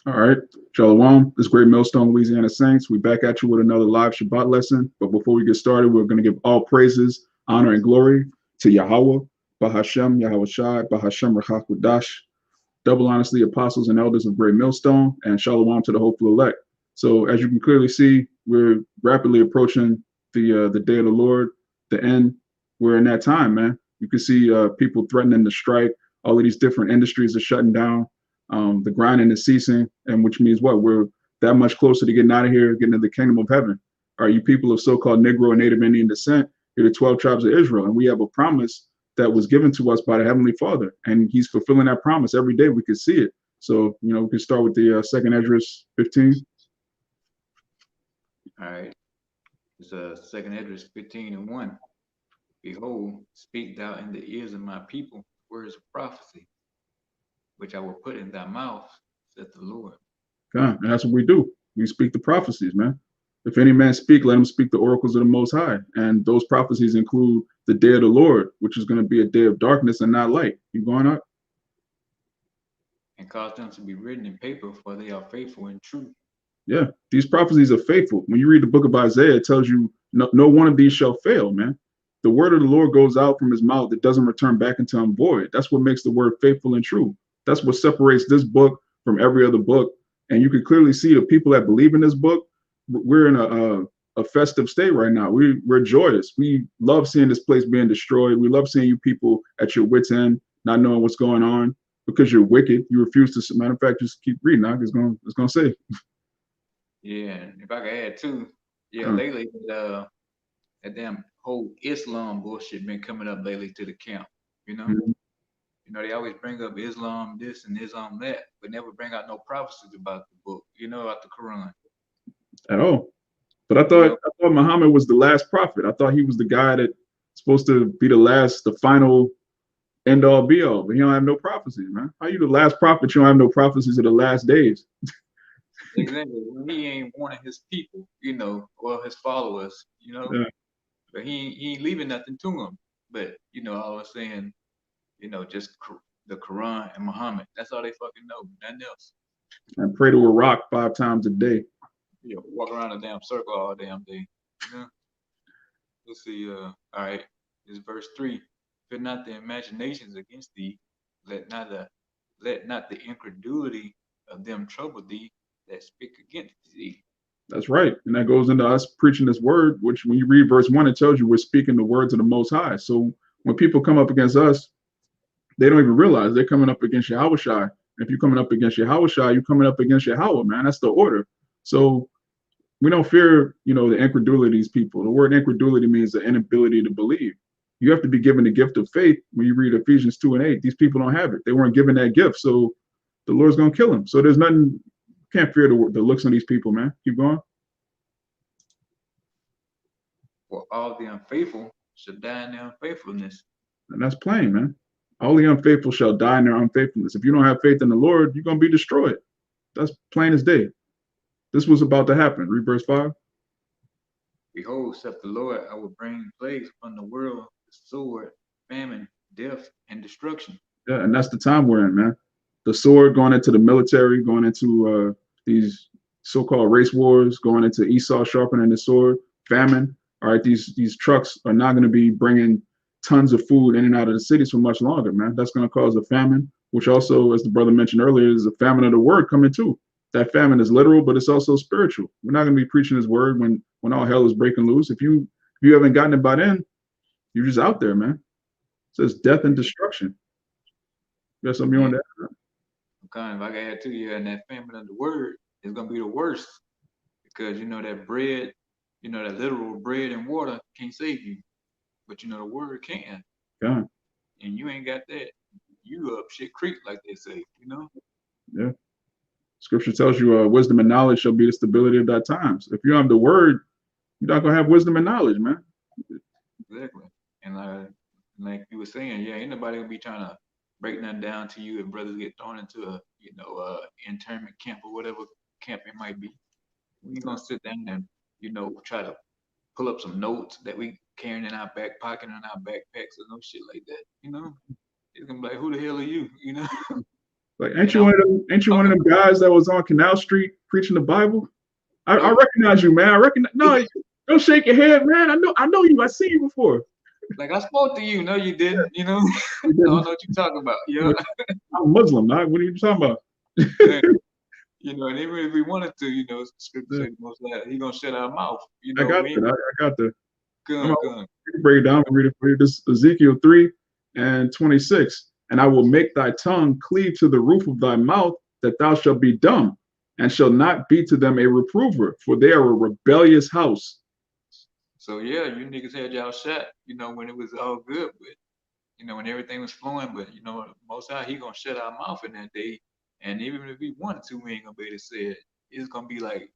All right. Shalawam, this great Millstone, Louisiana Saints. We back at you with another live Shabbat lesson. But before we get started, we're going to give all praises, honor, and glory to YAHAWAH, bahasham, Yahawashi, bahasham, Rachakwadash, double honestly, apostles and elders of great Millstone, and Shalawam to the hopeful elect. So as you can clearly see, we're rapidly approaching the day of the Lord, the end. We're in that time, man. You can see people threatening to strike. All of these different industries are shutting down. The grinding is ceasing, and which means what? We're that much closer to getting out of here, getting to the kingdom of heaven. Are you people of so-called Negro and Native Indian descent? You're the 12 tribes of Israel, and we have a promise that was given to us by the Heavenly Father, and He's fulfilling that promise every day. We can see it. So, we can start with the second Esdras 15. All right. It's second Esdras 15:1. Behold, speak thou in the ears of my people words of prophecy, which I will put in thy mouth, saith the Lord. God, and that's what we do. We speak the prophecies, man. If any man speak, let him speak the oracles of the Most High. And those prophecies include the day of the Lord, which is going to be a day of darkness and not light. You going up? And cause them to be written in paper, for they are faithful and true. Yeah, these prophecies are faithful. When you read the book of Isaiah, it tells you no one of these shall fail, man. The word of the Lord goes out from his mouth. It doesn't return back into him void. That's what makes the word faithful and true. That's what separates this book from every other book. And you can clearly see the people that believe in this book, we're in a festive state right now. We're joyous. We love seeing this place being destroyed. We love seeing you people at your wits' end, not knowing what's going on because you're wicked. You refuse to. Matter of fact, just keep reading. It's gonna say. Yeah, and if I could add too, yeah, lately that damn whole Islam bullshit been coming up lately to the camp. You know, Mhm. they always bring up Islam this and Islam that, but never bring out no prophecies about the book. About the Quran. At all. But I You thought know, I thought Muhammad was the last prophet. I thought he was the guy that's supposed to be the last, the final end all be all. But he don't have no prophecies, man. How you the last prophet? You don't have no prophecies of the last days. exactly. When he ain't warning his people, or his followers, Yeah. but he ain't leaving nothing to them. But all I was saying, just the Quran and Muhammad. That's all they fucking know. Nothing else. And pray to a rock 5 times a day. Walk around a damn circle all damn day. You know. Let's see. All right. This is verse 3. Fear not the imaginations against thee. Let not the let not the incredulity of them trouble thee that speak against thee. That's right. And that goes into us preaching this word, which when you read verse 1, it tells you we're speaking the words of the Most High. So when people come up against us, they don't even realize they're coming up against Yahawashi. If you're coming up against Yahawashi, you're coming up against Yahweh, man. That's the order. So we don't fear, the incredulity of these people. The word incredulity means the inability to believe. You have to be given the gift of faith. When you read Ephesians 2:8, these people don't have it. They weren't given that gift. So the Lord's going to kill them. So there's nothing, can't fear the looks on these people, man. Keep going. For all the unfaithful shall die in their unfaithfulness. And that's plain, man. All the unfaithful shall die in their unfaithfulness. If you don't have faith in the Lord, you're going to be destroyed. That's plain as day. This was about to happen. Read verse 5. Behold, saith the Lord, I will bring plagues upon the world, sword, famine, death, and destruction. Yeah, and that's the time we're in, man. The sword going into the military, going into these so-called race wars, going into Esau sharpening the sword, famine. All right, these trucks are not going to be bringing tons of food in and out of the cities for much longer, man. That's going to cause a famine, which also, as the brother mentioned earlier, is a famine of the word coming too. That famine is literal, but it's also spiritual. We're not going to be preaching his word when all hell is breaking loose. If you haven't gotten it by then, you're just out there, man. It says death and destruction. You got something you Yeah, want to add? if I can add to you, and that famine of the word is gonna be the worst because that bread, that literal bread and water can't save you, but the word can, God, and you ain't got that. You up shit creek like they say. yeah. Scripture tells you wisdom and knowledge shall be the stability of thy times. If you have the word, you're not gonna have wisdom and knowledge, man. Exactly. And like you were saying, yeah, ain't nobody gonna be trying to break nothing down to you if brothers get thrown into a internment camp or whatever camp it might be. We ain't gonna sit down and try to pull up some notes that we carrying in our back pocket and our backpacks or no shit like that. It's gonna be like, who the hell are you? Like, ain't you one of them? Ain't you one of them guys that was on Canal Street preaching the Bible? I recognize you, man. I recognize. No, don't shake your head, man. I know you. I seen you before. Like I spoke to you. No, you didn't. You know, I don't know what you're talking about. Yeah, I'm Muslim. Not what are you talking about? You know, and even if we wanted to, you know, scripture says most likely He gonna shut our mouth. You know, I got that. I got that. Come. Break it down and read it for you. This is Ezekiel 3:26. And I will make thy tongue cleave to the roof of thy mouth, that thou shalt be dumb, and shall not be to them a reprover, for they are a rebellious house. So yeah, you niggas had y'all shut, you know, when it was all good, but you know, when everything was flowing, but you know, most high He gonna shut our mouth in that day. And even if we wanted to, we ain't gonna be able to say it. It's gonna be like,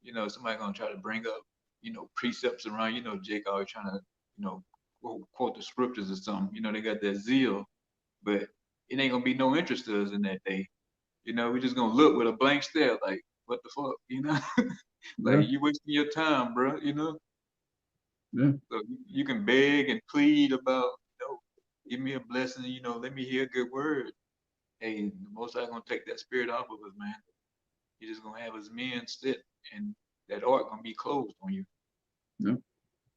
you know, somebody gonna try to bring up, you know, precepts around, you know, Jake always trying to, you know, quote the scriptures or something. You know, they got that zeal, but it ain't gonna be no interest to us in that day. You know, we just gonna look with a blank stare, like, what the fuck, you know? Like you wasting your time, bro, you know? Yeah. So you can beg and plead about, you know, give me a blessing, you know, let me hear a good word. Hey, the Most High gonna take that spirit off of us, man. You're just gonna have us men sit, and that ark gonna be closed on you. Yeah.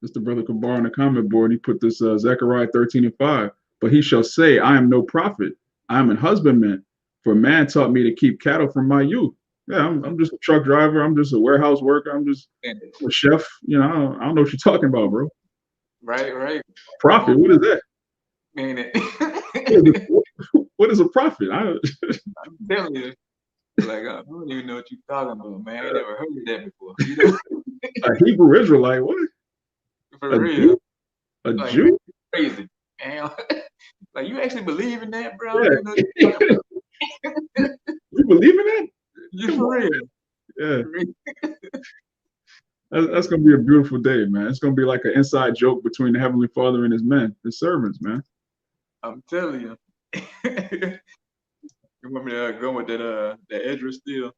This the brother Kabar on the comment board. He put this Zechariah 13:5. But he shall say, I am no prophet. I am an husbandman. For man taught me to keep cattle from my youth. Yeah, I'm just a truck driver. I'm just a warehouse worker. I'm just a chef. You know, I don't know what you're talking about, bro. Right. Prophet? What is that? Ain't it? What is a prophet? I'm telling you. Like, I don't even know what you're talking about, man. I ain't never heard of that before. You know? A Hebrew Israelite? What? For real. A like, Jew? Man, crazy. Man. Like, you actually believe in that, bro? Yeah. You know what you're talking about. You believe in that? You for real? Yeah. That's gonna be a beautiful day, man. It's gonna be like an inside joke between the Heavenly Father and His men, His servants, man. I'm telling you. You want me to go with that Edra still?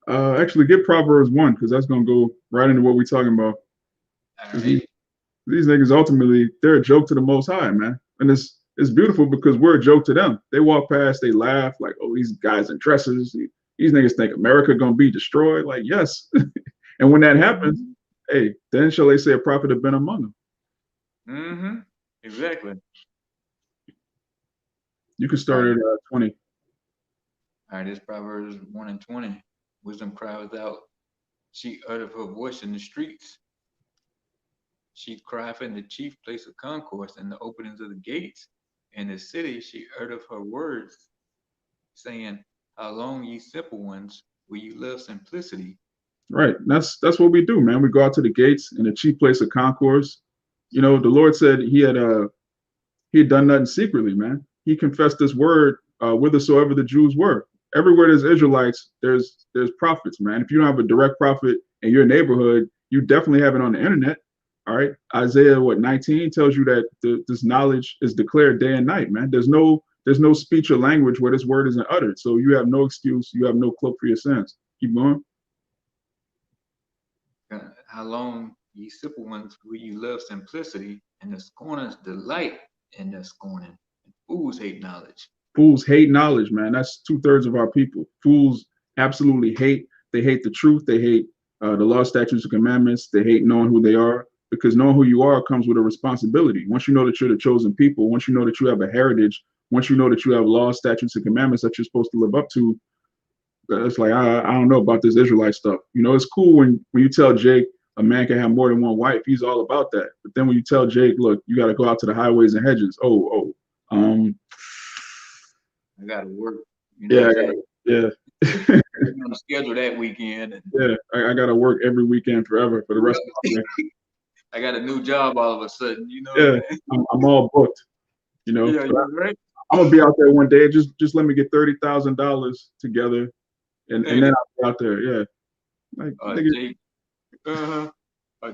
Actually, get Proverbs 1 because that's gonna go right into what we're talking about. Right. These niggas ultimately they're a joke to the Most High, man, and it's beautiful because we're a joke to them. They walk past, they laugh like, oh, these guys in dresses. These niggas think America gonna be destroyed. Like, yes, and when that happens, hey, then shall they say a prophet have been among them? Mm-hmm. Exactly. You can start at 20. All right, this Proverbs 1:20. Wisdom cries out. She uttered her voice in the streets. She cried in the chief place of concourse and the openings of the gates. In the city, she uttered her words, saying, how long, ye simple ones, will you love simplicity? Right. That's what we do, man. We go out to the gates in the chief place of concourse. You know, the Lord said he had done nothing secretly, man. He confessed this word whithersoever the Jews were. Everywhere there's Israelites, there's prophets, man. If you don't have a direct prophet in your neighborhood, you definitely have it on the internet. All right. Isaiah 19 tells you that this knowledge is declared day and night, man. There's no speech or language where this word isn't uttered. So you have no excuse. You have no cloak for your sins. Keep going. How long, ye simple ones, will you love simplicity, and the scorners delight in their scorning, and fools hate knowledge. Fools hate knowledge, man. That's 2/3 of our people. Fools absolutely hate. They hate the truth. They hate the law, statutes, and commandments. They hate knowing who they are, because knowing who you are comes with a responsibility. Once you know that you're the chosen people, once you know that you have a heritage, once you know that you have laws, statutes, and commandments that you're supposed to live up to, it's like, I don't know about this Israelite stuff. You know, it's cool when you tell Jake a man can have more than one wife. He's all about that. But then when you tell Jake, look, you got to go out to the highways and hedges. I gotta work. You know yeah. I'm gonna schedule that weekend. Yeah, I gotta work every weekend forever for the rest of my life. I got a new job all of a sudden, you know. Yeah, I'm all booked. You know, yeah, you're right. I'm gonna be out there one day. Just let me get $30,000 together, and then I'll be out there. Yeah, like Jake.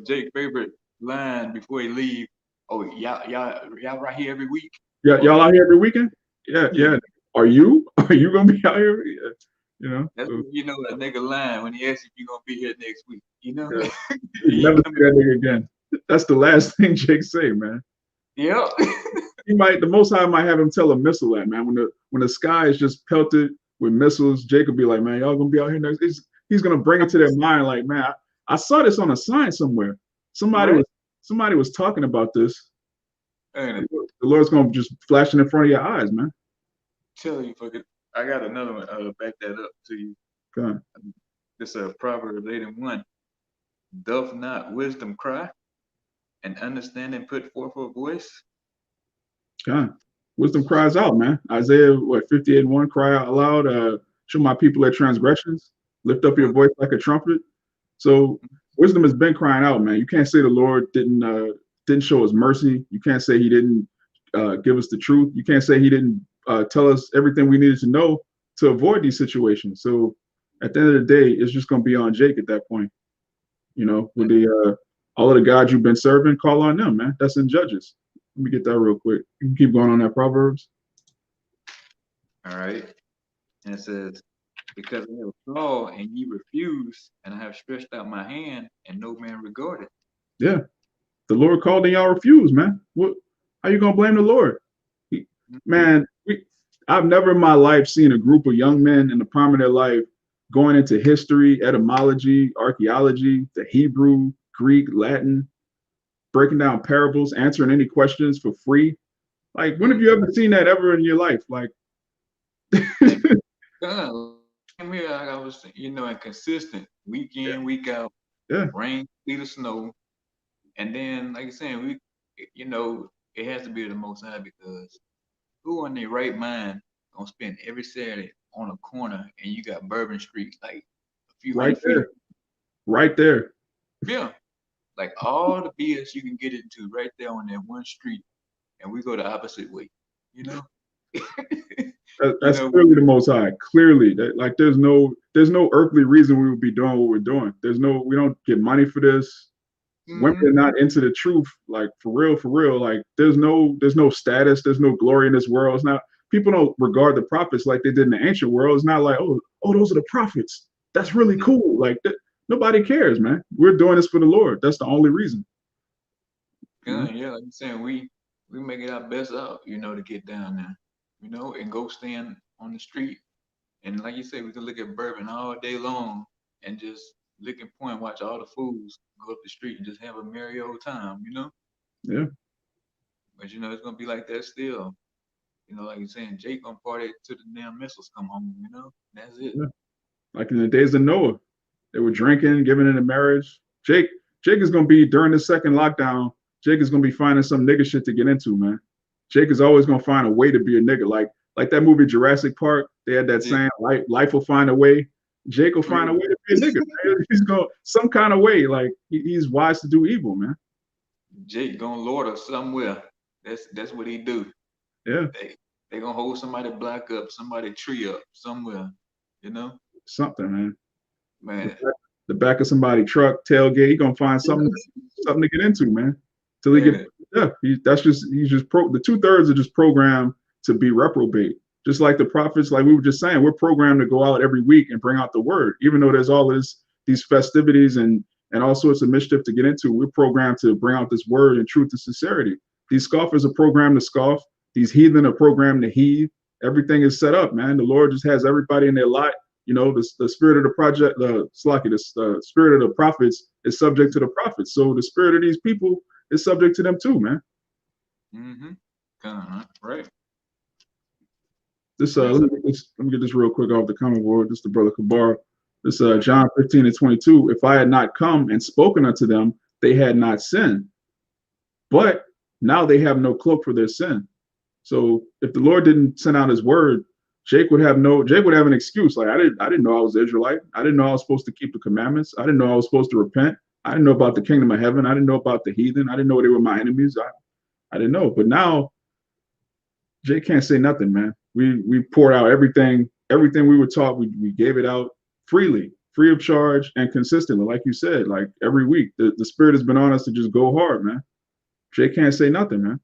Jake favorite line before he leave. Oh, y'all right here every week. Yeah, y'all out here every weekend. Yeah. Are you gonna be out here? Yeah. You know, that's when you know that nigga line when he asks if you gonna be here next week. You know, yeah. You never see that nigga again. That's the last thing Jake say, man. Yeah. The Most High might have him tell a missile that, man. When the sky is just pelted with missiles, Jacob be like, man, y'all gonna be out here next. He's gonna bring it to their mind, like, man, I saw this on a sign somewhere. Somebody was talking about this. And The Lord's gonna just flash it in front of your eyes, man. tell you, fucking, I got another one. Back that up to you. Okay. This Proverbs 8:1. Doth not wisdom cry, and understanding put forth a voice? Okay. Wisdom cries out, man. Isaiah 58:1, cry out aloud, show my people their transgressions, lift up your voice like a trumpet. So wisdom has been crying out, man. You can't say the Lord didn't show us mercy. You can't say he didn't give us the truth. You can't say he didn't tell us everything we needed to know to avoid these situations. So at the end of the day, it's just going to be on Jake at that point. You know, with all of the gods you've been serving, call on them, man. That's in Judges. Let me get that real quick. You can keep going on that Proverbs. All right. And it says, because I have called and ye refuse, and I have stretched out my hand, and no man regarded. Yeah. The Lord called and y'all refused, man. How you gonna blame the Lord? Man, I've never in my life seen a group of young men in the prime of their life going into history, etymology, archaeology, the Hebrew, Greek, Latin, breaking down parables, answering any questions for free. Like, when have you ever seen that ever in your life? Like, I was, inconsistent, week in, week out, rain, sleet, or snow. And then, like you're saying, it has to be the Most High, because who in their right mind gonna spend every Saturday on a corner and you got Bourbon Street, like a few right hundred feet? Right there. Yeah. Like all the BS you can get into right there on that one street, and we go the opposite way, you know? That's clearly the Most High. Clearly, like there's no earthly reason we would be doing what we're doing. We don't get money for this. When we're not into the truth, like for real, like there's no status, there's no glory in this world. It's not, people don't regard the prophets like they did in the ancient world. It's not like, oh, those are the prophets. That's really cool. Like nobody cares, man. We're doing this for the Lord. That's the only reason. Yeah, like you're saying, we make it our best out, to get down there, and go stand on the street. And like you say, we can look at Bourbon all day long and just lick and point, watch all the fools go up the street and just have a merry old time, Yeah. But it's gonna be like that still. Like you're saying, Jake gonna party till the damn missiles come home, That's it. Yeah. Like in the days of Noah, they were drinking, giving in marriage. Jake is gonna be, during the second lockdown, Jake is gonna be finding some nigga shit to get into, man. Jake is always gonna find a way to be a nigga. Like that movie Jurassic Park, they had that saying, life will find a way. Jake will find a way to be a nigga. Man. He's going some kind of way. Like he's wise to do evil, man. Jake gonna lord us somewhere. That's what he do. Yeah. They gonna hold somebody block up, somebody tree up somewhere, Something, man. Man. The back of somebody's truck, tailgate, he gonna find something to get into, man. Till he get he's just the 2/3 are just programmed to be reprobate. Just like the prophets, like we were just saying, we're programmed to go out every week and bring out the word, even though there's all these festivities and all sorts of mischief to get into. We're programmed to bring out this word in truth and sincerity. These scoffers are programmed to scoff. These heathen are programmed to heathe. Everything is set up, man. The Lord just has everybody in their lot. The spirit of the project, the spirit of the prophets is subject to the prophets. So the spirit of these people is subject to them too, man. Right. This let me get this real quick off the comment board. This is the brother Kabar. This John 15:22. If I had not come and spoken unto them, they had not sinned. But now they have no cloak for their sin. So if the Lord didn't send out his word, Jake would have an excuse. Like I didn't know I was Israelite. I didn't know I was supposed to keep the commandments. I didn't know I was supposed to repent. I didn't know about the kingdom of heaven. I didn't know about the heathen. I didn't know they were my enemies. I didn't know. But now Jake can't say nothing, man. We poured out everything we were taught. We gave it out freely, free of charge, and consistently. Like you said, like every week, the spirit has been on us to just go hard, man. Jake can't say nothing, man.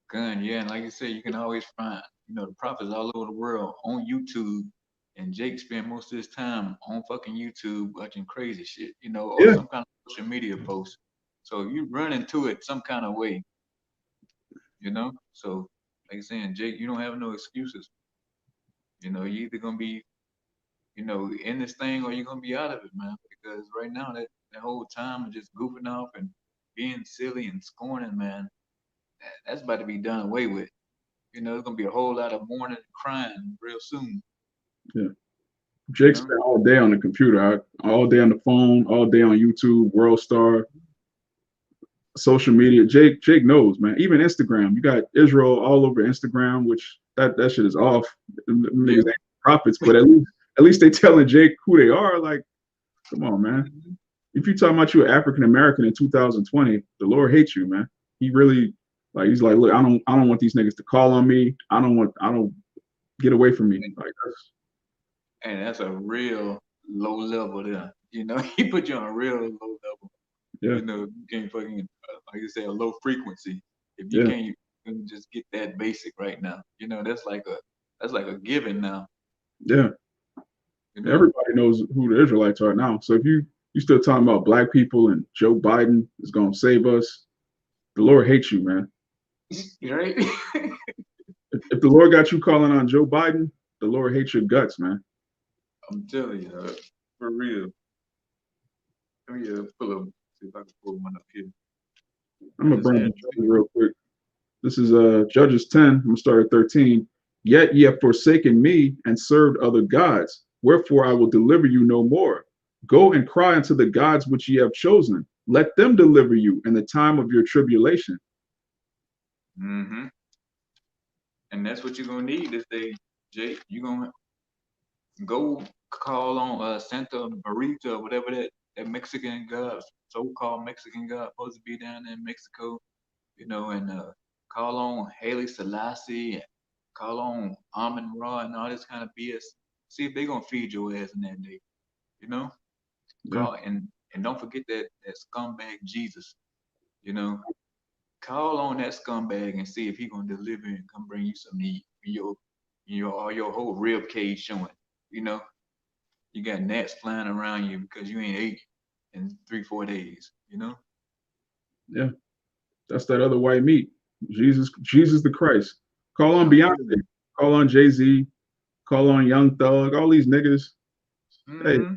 Good, yeah, and like you said, you can always find, the prophets all over the world on YouTube, and Jake spent most of his time on fucking YouTube watching crazy shit, or some kind of social media post. So if you run into it some kind of way, you know. So, like I'm saying, Jake, you don't have no excuses. You know, you either gonna be, in this thing or you're gonna be out of it, man. Because right now that whole time of just goofing off and being silly and scorning, man, that's about to be done away with. You know, there's gonna be a whole lot of mourning and crying real soon. Yeah. You Jake know, spent all day on the computer, all day on the phone, all day on YouTube, World Star, social media. Jake knows, man. Even Instagram, you got Israel all over Instagram, which that shit is off. Them yeah. niggas ain't prophets, but at least they telling Jake who they are. Like, come on, man. Mhm. If you talking about you African American in 2020, the Lord hates you, man. He really he's like, look, I don't want these niggas to call on me. I don't get away from me. Like that's And that's a real low level there. You know, he put you on a real low level. yeah, You can't fucking, like you say, a low frequency. If you yeah, can't even just get that basic right now, that's like a given now. yeah. You know, Everybody knows who the Israelites are now. So if you still talking about black people and Joe Biden is gonna save us, the Lord hates you, man. right? If the Lord got you calling on Joe Biden, the Lord hates your guts, man. I'm telling you, for real. Let me pull up, see if I can pull one up here. I'm I gonna just bring up had the Judges real quick. This is Judges 10. I'm gonna start at 13. Yet ye have forsaken me and served other gods. Wherefore I will deliver you no more. Go and cry unto the gods which ye have chosen. Let them deliver you in the time of your tribulation. mm-hmm. And that's what you're gonna need this day, Jake. You're gonna go call on Santa Marita, whatever that Mexican god, so-called Mexican god, supposed to be down there in Mexico, and call on Haley Selassie and call on Amun Ra and all this kind of BS. See if they're gonna feed your ass in that day, you know. Yeah, Call and don't forget that scumbag Jesus, you know. Call on that scumbag and see if he gonna deliver and come bring you some meat. Your whole rib cage showing, you know. You got gnats flying around you because you ain't ate in 3-4 days, you know? yeah. That's that other white meat. Jesus the Christ. Call on I'm Beyonce. telling you. Call on Jay-Z. Call on Young Thug. All these niggas. Hey, Mm-hmm.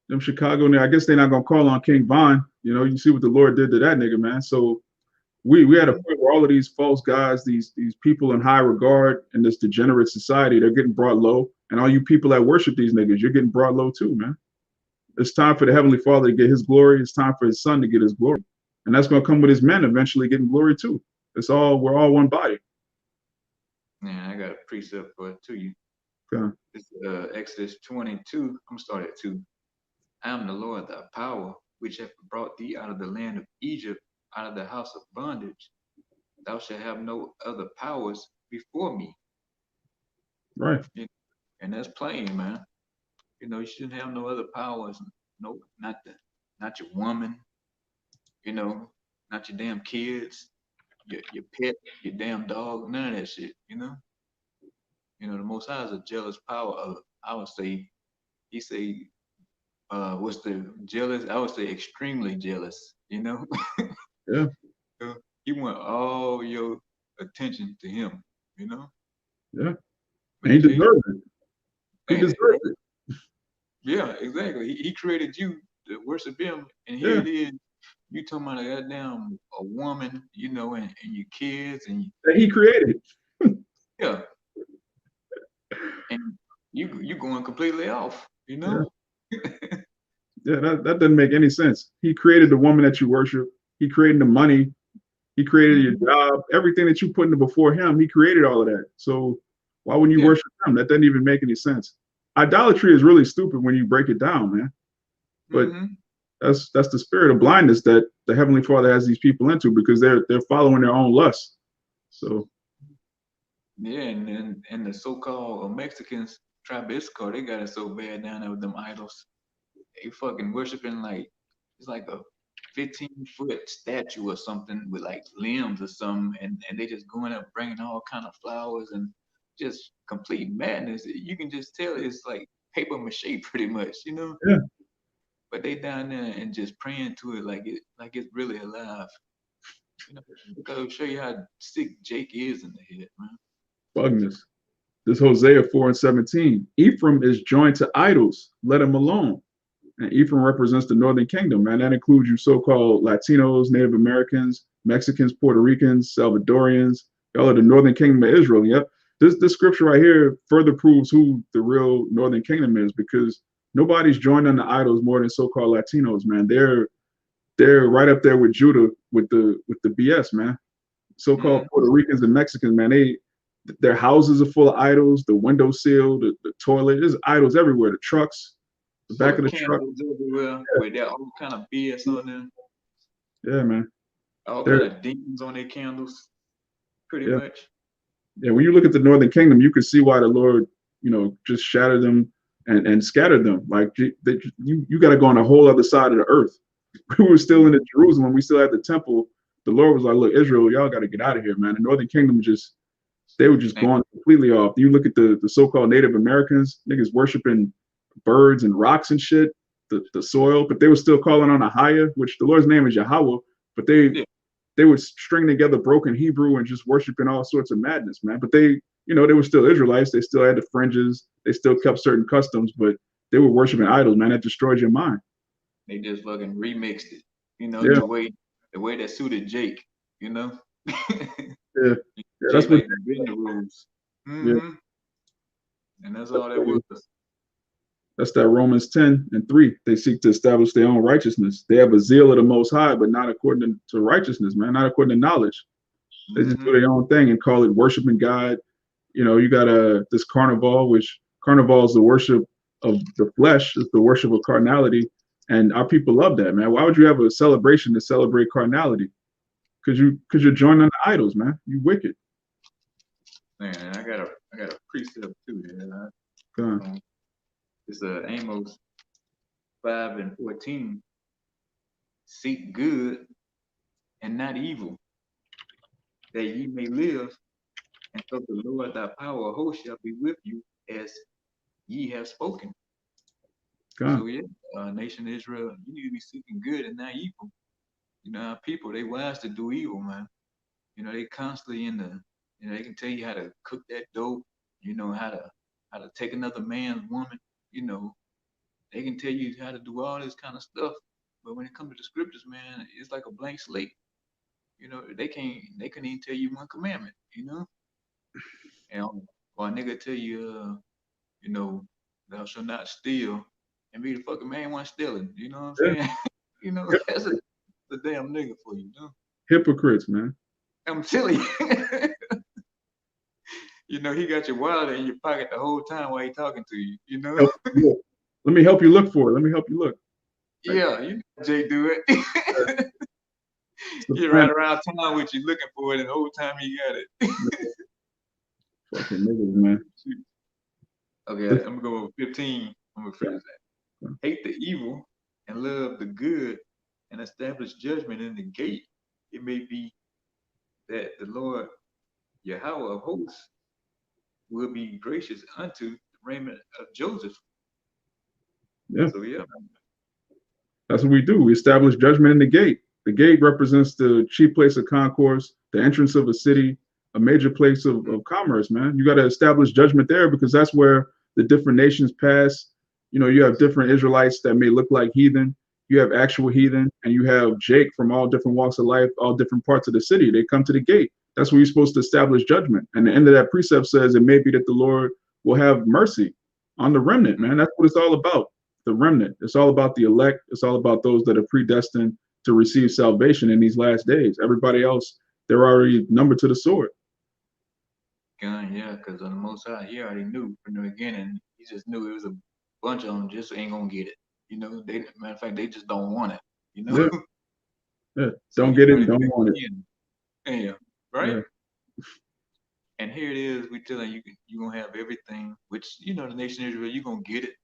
them Chicago, I guess they're not gonna call on King Von. You see what the Lord did to that nigga, man. So we had a Mm-hmm. point where all of these false gods, these people in high regard in this degenerate society, they're getting brought low. And all you people that worship these niggas, you're getting brought low too, man. It's time for the Heavenly Father to get his glory. It's time for his son to get his glory. And that's gonna come with his men eventually getting glory too. We're all one body. Yeah, I got a precept for it to you. Okay. It's Exodus 22. I'm gonna start at 2. I am the Lord thy power, which have brought thee out of the land of Egypt, out of the house of bondage. Thou shalt have no other powers before me. Right. You- And that's plain, man. You shouldn't have no other powers. No, not your woman, you know, not your damn kids, your pet, your damn dog, none of that shit. The Most High is a jealous power. I would say, he say, what's the jealous? I would say extremely jealous. Yeah. So he want all your attention to him, you know. Yeah. And he But Jake, deserves it. He and, deserves it. yeah, exactly. He created you to worship him, and here Yeah. it is. You talking about a goddamn a woman, and your kids, and That he created. yeah, and you going completely off, you Yeah. know? Yeah. That doesn't make any sense. He created the woman that you worship. He created the money. He created your Mhm. job. Everything that you put in before him, he created all of that. So why wouldn't you Yeah. worship him? That doesn't even make any sense. Idolatry is really stupid when you break it down, man. But Hmm. that's the spirit of blindness that the Heavenly Father has these people into because they're following their own lusts. So Yeah, and the so-called Mexicans, Trabisco, they got it so bad down there with them idols. They fucking worshiping like it's like a 15-foot statue or something with like limbs or something, and they just going up bringing all kind of flowers and just complete madness. You can just tell it's like paper mache pretty much. yeah, But they down there and just praying to it like it's really alive. You know, gotta show you how sick Jake is in the head, man. Bugness. This Hosea 4:17. Ephraim is joined to idols. Let him alone. And Ephraim represents the northern kingdom, man. That includes you so-called Latinos, Native Americans, Mexicans, Puerto Ricans, Salvadorians. Y'all are the northern kingdom of Israel. Yep. This scripture right here further proves who the real northern kingdom is, because nobody's joined on the idols more than so-called Latinos, man. They're right up there with Judah with the BS, man. So-called Puerto Ricans and Mexicans, man. Their houses are full of idols. The window sill, the toilet, there's idols everywhere. The trucks, the back of the truck. Candles everywhere with that all kind of BS on them. Yeah, man. All kind of demons on their candles, pretty much. Yeah, when you look at the Northern Kingdom, you can see why the Lord, just shattered them and scattered them. Like you got to go on a whole other side of the earth. We were still in the Jerusalem. We still had the temple. The Lord was like, "Look, Israel, y'all got to get out of here, man." The Northern Kingdom they were just going completely off. You look at the so-called Native Americans, niggas worshiping birds and rocks and shit, the soil, but they were still calling on Ahia, which the Lord's name is Yahawah, but they would string together broken Hebrew and just worshiping all sorts of madness, man. But they were still Israelites. They still had the fringes. They still kept certain customs, but they were worshiping idols, man. That destroyed your mind. They just fucking remixed it, Yeah. the way that suited Jake, Yeah. Jake like bend the rules. Yeah. And that's all that was. That's that Romans 10:3. They seek to establish their own righteousness. They have a zeal of the Most High, but not according to righteousness, man. Not according to knowledge. They just do their own thing and call it worshiping God. You got this carnival, which carnival is the worship of the flesh, it's the worship of carnality, and our people love that, man. Why would you have a celebration to celebrate carnality? Because you're joining the idols, man. You wicked. Man, I got a precept too. It's Amos 5:14. Seek good and not evil, that ye may live, and so the Lord thy power of hosts shall be with you, as ye have spoken. God. So nation Israel, you need to be seeking good and not evil. Our people, they wise to do evil, man. They constantly they can tell you how to cook that dope, how to take another man's woman, they can tell you how to do all this kind of stuff. But when it comes to the scriptures, man, it's like a blank slate. They couldn't even tell you one commandment, And or a nigga tell you, thou shalt not steal, and be the fucking main one stealing. You know what I'm saying? That's a damn nigga for you, Hypocrites, man. I'm telling you. He got your wallet in your pocket the whole time while he talking to you. Let me help you look for it. Let me help you look. Yeah, Jay do it. He ride around town with you looking for it, and the whole time he got it. Fucking niggas, man. Okay, I'm gonna go over 15. I'm gonna finish that. Hate the evil and love the good, and establish judgment in the gate. It may be that the Lord Yahawah of hosts will be gracious unto the remnant of Joseph. Yeah. So That's what we do. We establish judgment in the gate. The gate represents the chief place of concourse, the entrance of a city, a major place of commerce, man. You got to establish judgment there, because that's where the different nations pass. You have different Israelites that may look like heathen. You have actual heathen, and you have Jake from all different walks of life, all different parts of the city. They come to the gate. That's where you're supposed to establish judgment. And the end of that precept says it may be that the Lord will have mercy on the remnant, man. That's what it's all about. The remnant. It's all about the elect. It's all about those that are predestined to receive salvation in these last days. Everybody else, they're already numbered to the sword. Yeah, because on the Most High, he already knew from the beginning. He just knew it was a bunch of them just ain't gonna get it. Matter of fact, they just don't want it. Yeah. Don't get it. Don't want it. Yeah. Right. Yeah. And here it is. We telling you, you gonna have everything. Which the nation of Israel, you gonna get it.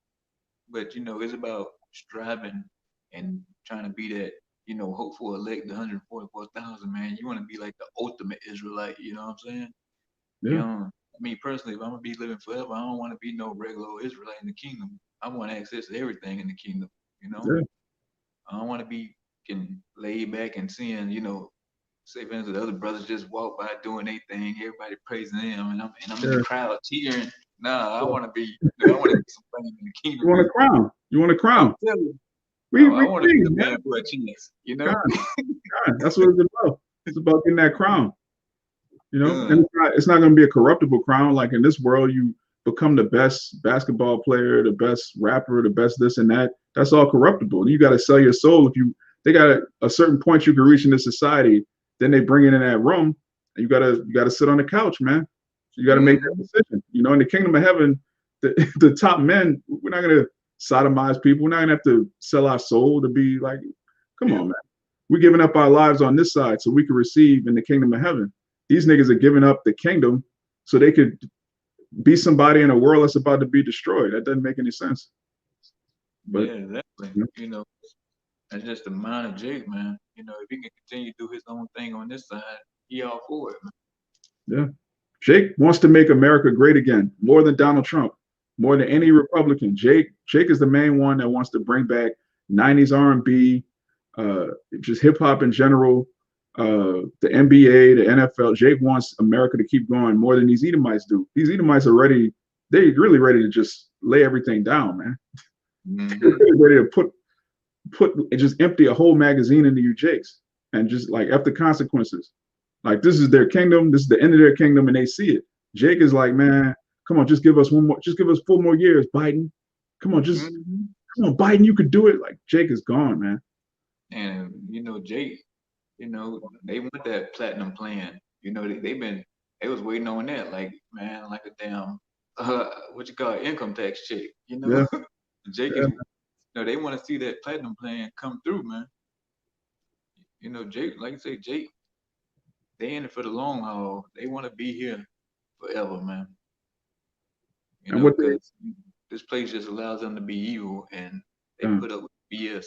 But it's about striving and trying to be that hopeful elect, the 144,000, man. You want to be like the ultimate Israelite. You know what I'm saying? Yeah. Me personally, if I'm gonna be living forever, I don't want to be no regular Israelite in the kingdom. I want access to everything in the kingdom. Yeah. I don't want to be getting laid back and seeing say for instance, the other brothers just walk by doing their thing, everybody praising them, and I'm in the Yeah. crowd cheering. Nah, I want to be, I want to do something in the You kingdom. want a crown? You want a I'm crown? telling you, I We want to be sing, the man. man for a chance. God, God, that's what it's about. It's about getting that crown. And Done. it's not going to be a corruptible crown. Like in this world, you become the best basketball player, the best rapper, the best this and that. That's all corruptible. And you got to sell your soul. If you they got a certain point you can reach in this society, then they bring it in that room, and you gotta sit on the couch, man. You got to make that Mm-hmm. decision. In the kingdom of heaven, the top men, we're not gonna sodomize people. We're not gonna have to sell our soul to be like, come on, man. We're giving up our lives on this side so we can receive in the kingdom of heaven. These niggas are giving up the kingdom so they could be somebody in a world that's about to be destroyed. That doesn't make any sense. But Yeah, exactly. you know, That's just the mind of Jake, man. If he can continue to do his own thing on this side, he all for it, man. yeah, Jake wants to make America great again, more than Donald Trump, more than any Republican. Jake is the main one that wants to bring back '90s R&B, just hip hop in general, the NBA, the NFL. Jake wants America to keep going more than these Edomites do. These Edomites are ready; they're really ready to just lay everything down, man. They're Mm-hmm. really ready to put just empty a whole magazine into you Jakes and just like after consequences. Like this is their kingdom, this is the end of their kingdom, and they see it. Jake is like, man, come on, just give us one more, just give us 4 more years, Biden. Come on, just Mm-hmm. come on, Biden, you could do it. Like Jake is gone, man. And Jake, they want that platinum plan. They was waiting on that, like man, like a damn what you call it, income tax check. Yeah, Jake yeah, is, they want to see that platinum plan come through, man. Jake, like you say, Jake, they in it for the long haul. They want to be here forever, man. and what they Because this place just allows them to be evil, and they uh, put up with BS.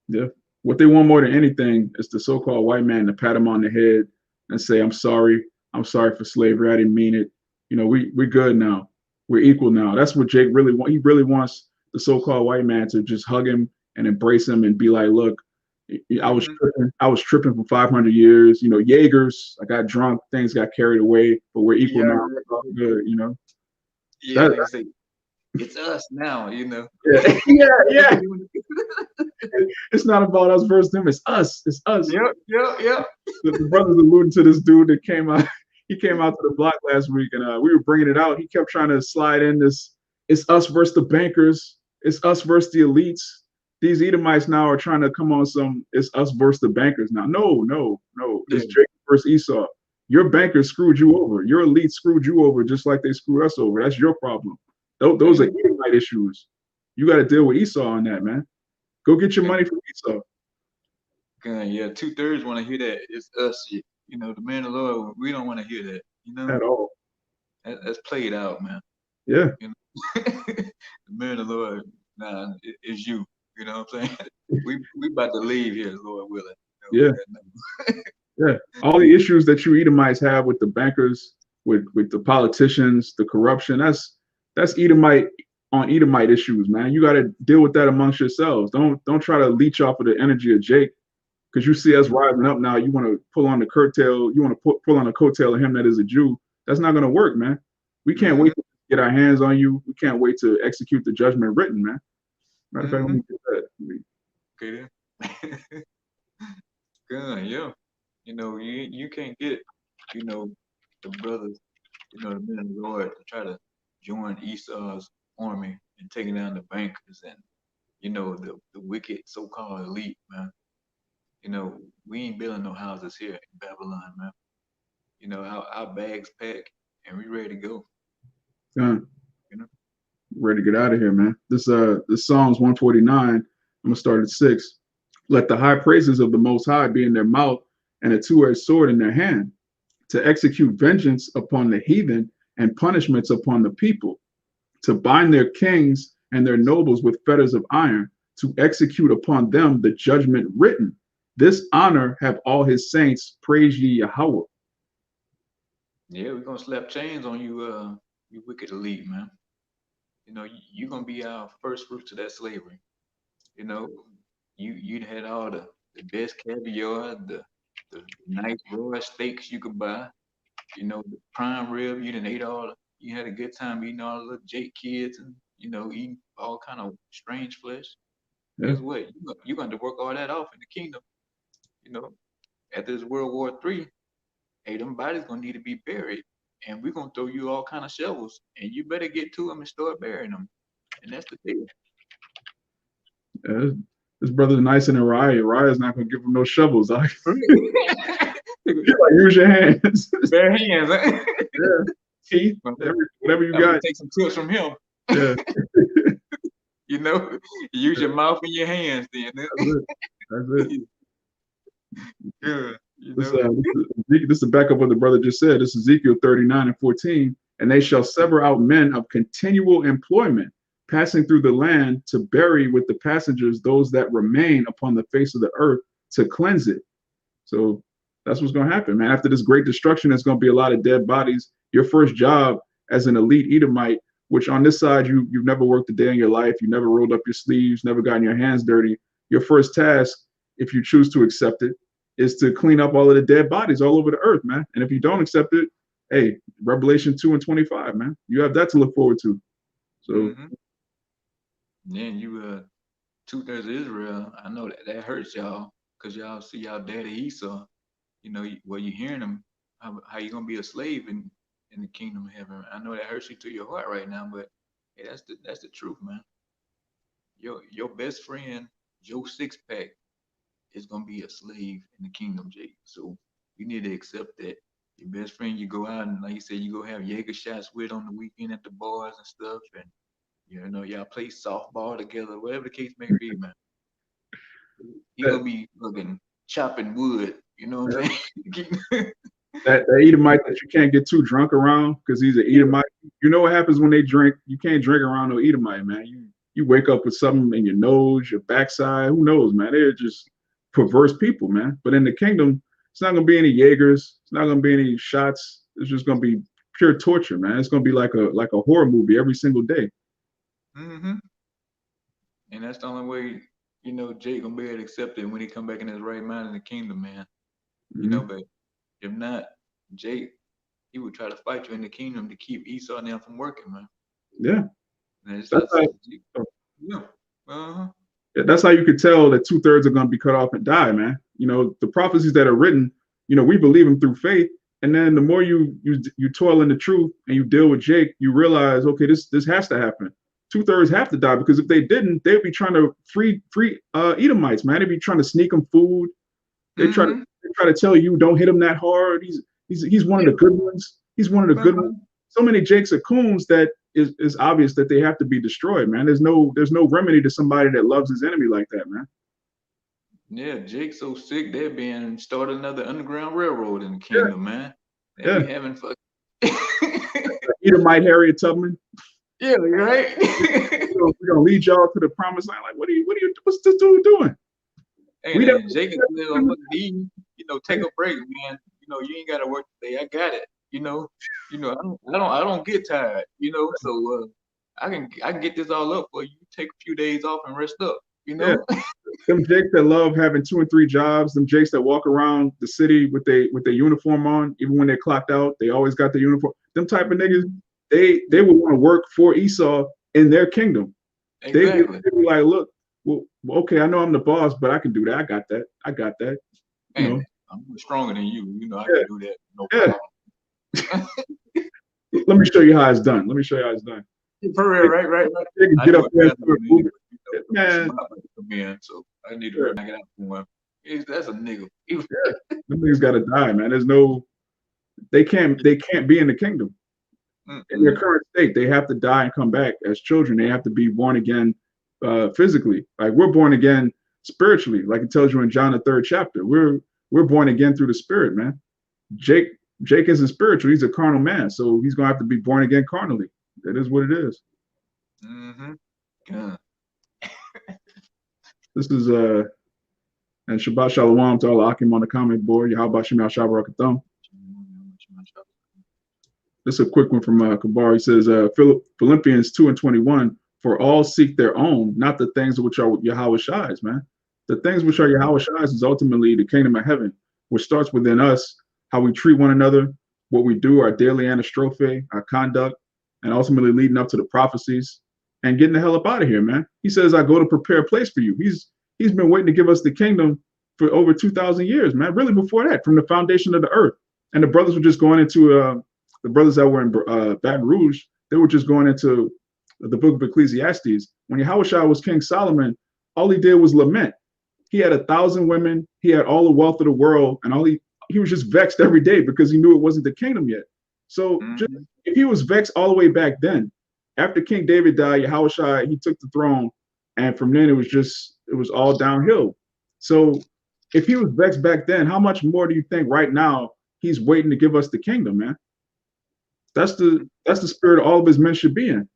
yeah, what they want more than anything is the so-called white man to pat him on the head and say, I'm sorry for slavery, I didn't mean it. We're good now, we're equal now. That's what Jake really wants. He really wants the so-called white man to just hug him and embrace him and be like, look, Mm-hmm. I was tripping for 500 years. Jaegers, I got drunk, things got carried away, but we're equal Yeah, now. It's all good. yeah. That, Like you say, it's us now. yeah, yeah, yeah. It's not about us versus them. It's us. It's us. Yep, yep, yep. The brothers alluding to this dude that came out. He came out to the block last week, and we were bringing it out. He kept trying to slide in this. It's us versus the bankers. It's us versus the elites. These Edomites now are trying to come on some. It's us versus the bankers now. No, no, no. Yeah. It's Jacob versus Esau. Your bankers screwed you over. Your elite screwed you over just like they screwed us over. That's your problem. Those are Yeah. Edomite issues. You got to deal with Esau on that, man. Go get your Yeah. money from Esau. Yeah. 2/3 want to hear that. It's us. The man of the Lord. We don't want to hear that. At all. That's played out, man. Yeah. The man of the Lord. Nah, it's you. You know what I'm saying? We about to leave here, Lord willing. Yeah. Yeah. All the issues that you Edomites have with the bankers, with the politicians, the corruption, that's Edomite on Edomite issues, man. You got to deal with that amongst yourselves. Don't try to leech off of the energy of Jake because you see us rising up now. You want to pull on the curtail. You want to pull on the coattail of him that is a Jew. That's not going to work, man. We can't Mm-hmm. wait to get our hands on you. We can't wait to execute the judgment written, man. Matter of fact, let Mm-hmm. me get that. Okay then. Good, yeah. You can't get, the brothers, the men of the Lord to try to join Esau's army and taking down the bankers and, the wicked so-called elite, man. We ain't building no houses here in Babylon, man. Our bags packed and we ready to go. Done. You know? Ready to get out of here, man. This Psalms 149. I'm gonna start at 6. Let the high praises of the Most High be in their mouth and a two-edged sword in their hand, to execute vengeance upon the heathen and punishments upon the people, to bind their kings and their nobles with fetters of iron, to execute upon them the judgment written. This honor have all his saints. Praise ye Yahweh. Yeah, we're gonna slap chains on you, you wicked elite, man. You're gonna be our first fruits of that slavery. You know, you had all the the best caviar, the nice raw steaks you could buy. The prime rib. You didn't ate all. You had a good time eating all the little Jake kids and eating all kind of strange flesh. Yeah. Guess what? You're going to work all that off in the kingdom. You know, after this World War III, hey, them bodies gonna need to be buried, and we're gonna throw you all kind of shovels, and you better get to them and start burying them. And that's the deal. Yeah, this brother's nicer than Raya. Raya's not gonna give him no shovels. Like, use your hands. Bare hands. Yeah, teeth, whatever you got. Take some tips from him. Yeah. Use your mouth and your hands. Then that's it. Good. This is the backup what the brother just said. This is Ezekiel 39:14. And they shall sever out men of continual employment, passing through the land to bury with the passengers those that remain upon the face of the earth to cleanse it. So that's what's going to happen, man. After this great destruction, there's going to be a lot of dead bodies. Your first job as an elite Edomite, which on this side, you've never worked a day in your life. You never rolled up your sleeves, never gotten your hands dirty. Your first task, if you choose to accept it, is to clean up all of the dead bodies all over the earth, man. And if you don't accept it, hey, Revelation 2:25, man, you have that to look forward to. So then you 2/3 of Israel, I know that hurts y'all because y'all see y'all daddy Esau, you're hearing him, how you gonna be a slave in the kingdom of heaven. I know that hurts you to your heart right now, but hey, that's the truth, man. Your best friend, Joe Six-Pack, is gonna be a slave in the kingdom, Jake. So you need to accept that. Your best friend, you go out and like you said, you go have Jaeger shots with on the weekend at the bars and stuff, and y'all play softball together, whatever the case may be, man. He gonna be fucking chopping wood, you know what I'm saying? that Edomite that you can't get too drunk around because he's an Edomite. You know what happens when they drink? You can't drink around no Edomite, man. You wake up with something in your nose, your backside. Who knows, man? They're just perverse people, man. But in the kingdom, it's not gonna be any Jaegers. It's not gonna be any shots. It's just gonna be pure torture, man. It's gonna be like a horror movie every single day. And that's the only way, Jake gonna be able to accept it when he come back in his right mind in the kingdom, man. But if not, Jake, he would try to fight you in the kingdom to keep Esau and them from working, man. Yeah. That's how you could tell that 2/3 are going to be cut off and die, man. The prophecies that are written, we believe them through faith. And then the more you toil in the truth and you deal with Jake, you realize, okay, this has to happen. 2/3 have to die, because if they didn't, they'd be trying to free Edomites, man. They'd be trying to sneak them food. They try to tell you don't hit him that hard. He's one of the good ones. He's one of the good ones. So many Jakes are coons that is obvious that they have to be destroyed, man. There's no remedy to somebody that loves his enemy like that, man. Yeah, Jake's so sick they're being started another underground railroad in the kingdom, man. They be having fuck. Edomite Harriet Tubman. Yeah, right. We're gonna lead y'all to the promised land. Like, what's this dude doing? Hey, Jake is take a break, man. You ain't gotta work today. I got it. I don't get tired. So I can get this all up for you. Take a few days off and rest up. Yeah. Them Jakes that love having 2 and 3 jobs. Them Jakes that walk around the city with their uniform on, even when they're clocked out, they always got the uniform. Them type of niggas, they would want to work for Esau in their kingdom. Exactly. They'd be like, look, well, okay, I know I'm the boss, but I can do that. I got that. Hey, I'm stronger than you. I can do that. No problem. Let me show you how it's done. For real, right. They can get up there and start moving. Man, so I need to knock it out for him. That's a nigga. Them niggas gotta die, man. They can't be in the kingdom. In their current state. They have to die and come back as children. They have to be born again physically. Like, we're born again spiritually, like it tells you in John the 3rd chapter. We're born again through the Spirit, man. Jake isn't spiritual. He's a carnal man, so he's gonna have to be born again carnally. That is what it is. This is and Shabbat Shalawam to all the Akim on the comment board. Yahawashi Shabbat. This is a quick one from Kabar. He says, Philippians 2:21, for all seek their own, not the things which are Yahawashi's, man. The things which are Yahawashi's is ultimately the kingdom of heaven, which starts within us, how we treat one another, what we do, our daily anastrophe, our conduct, and ultimately leading up to the prophecies and getting the hell up out of here, man. He says, I go to prepare a place for you. He's been waiting to give us the kingdom for over 2,000 years, man. Really before that, from the foundation of the earth. And the brothers were just going into the brothers that were in Baton Rouge, they were just going into the book of Ecclesiastes. When Yahawashi was King Solomon, all he did was lament. He had 1,000 women. He had all the wealth of the world, and he was just vexed every day because he knew it wasn't the kingdom yet. So just, if he was vexed all the way back then, after King David died, Yahawashi, he took the throne, and from then it was all downhill. So if he was vexed back then, how much more do you think right now he's waiting to give us the kingdom, man? That's the spirit all of his men should be in.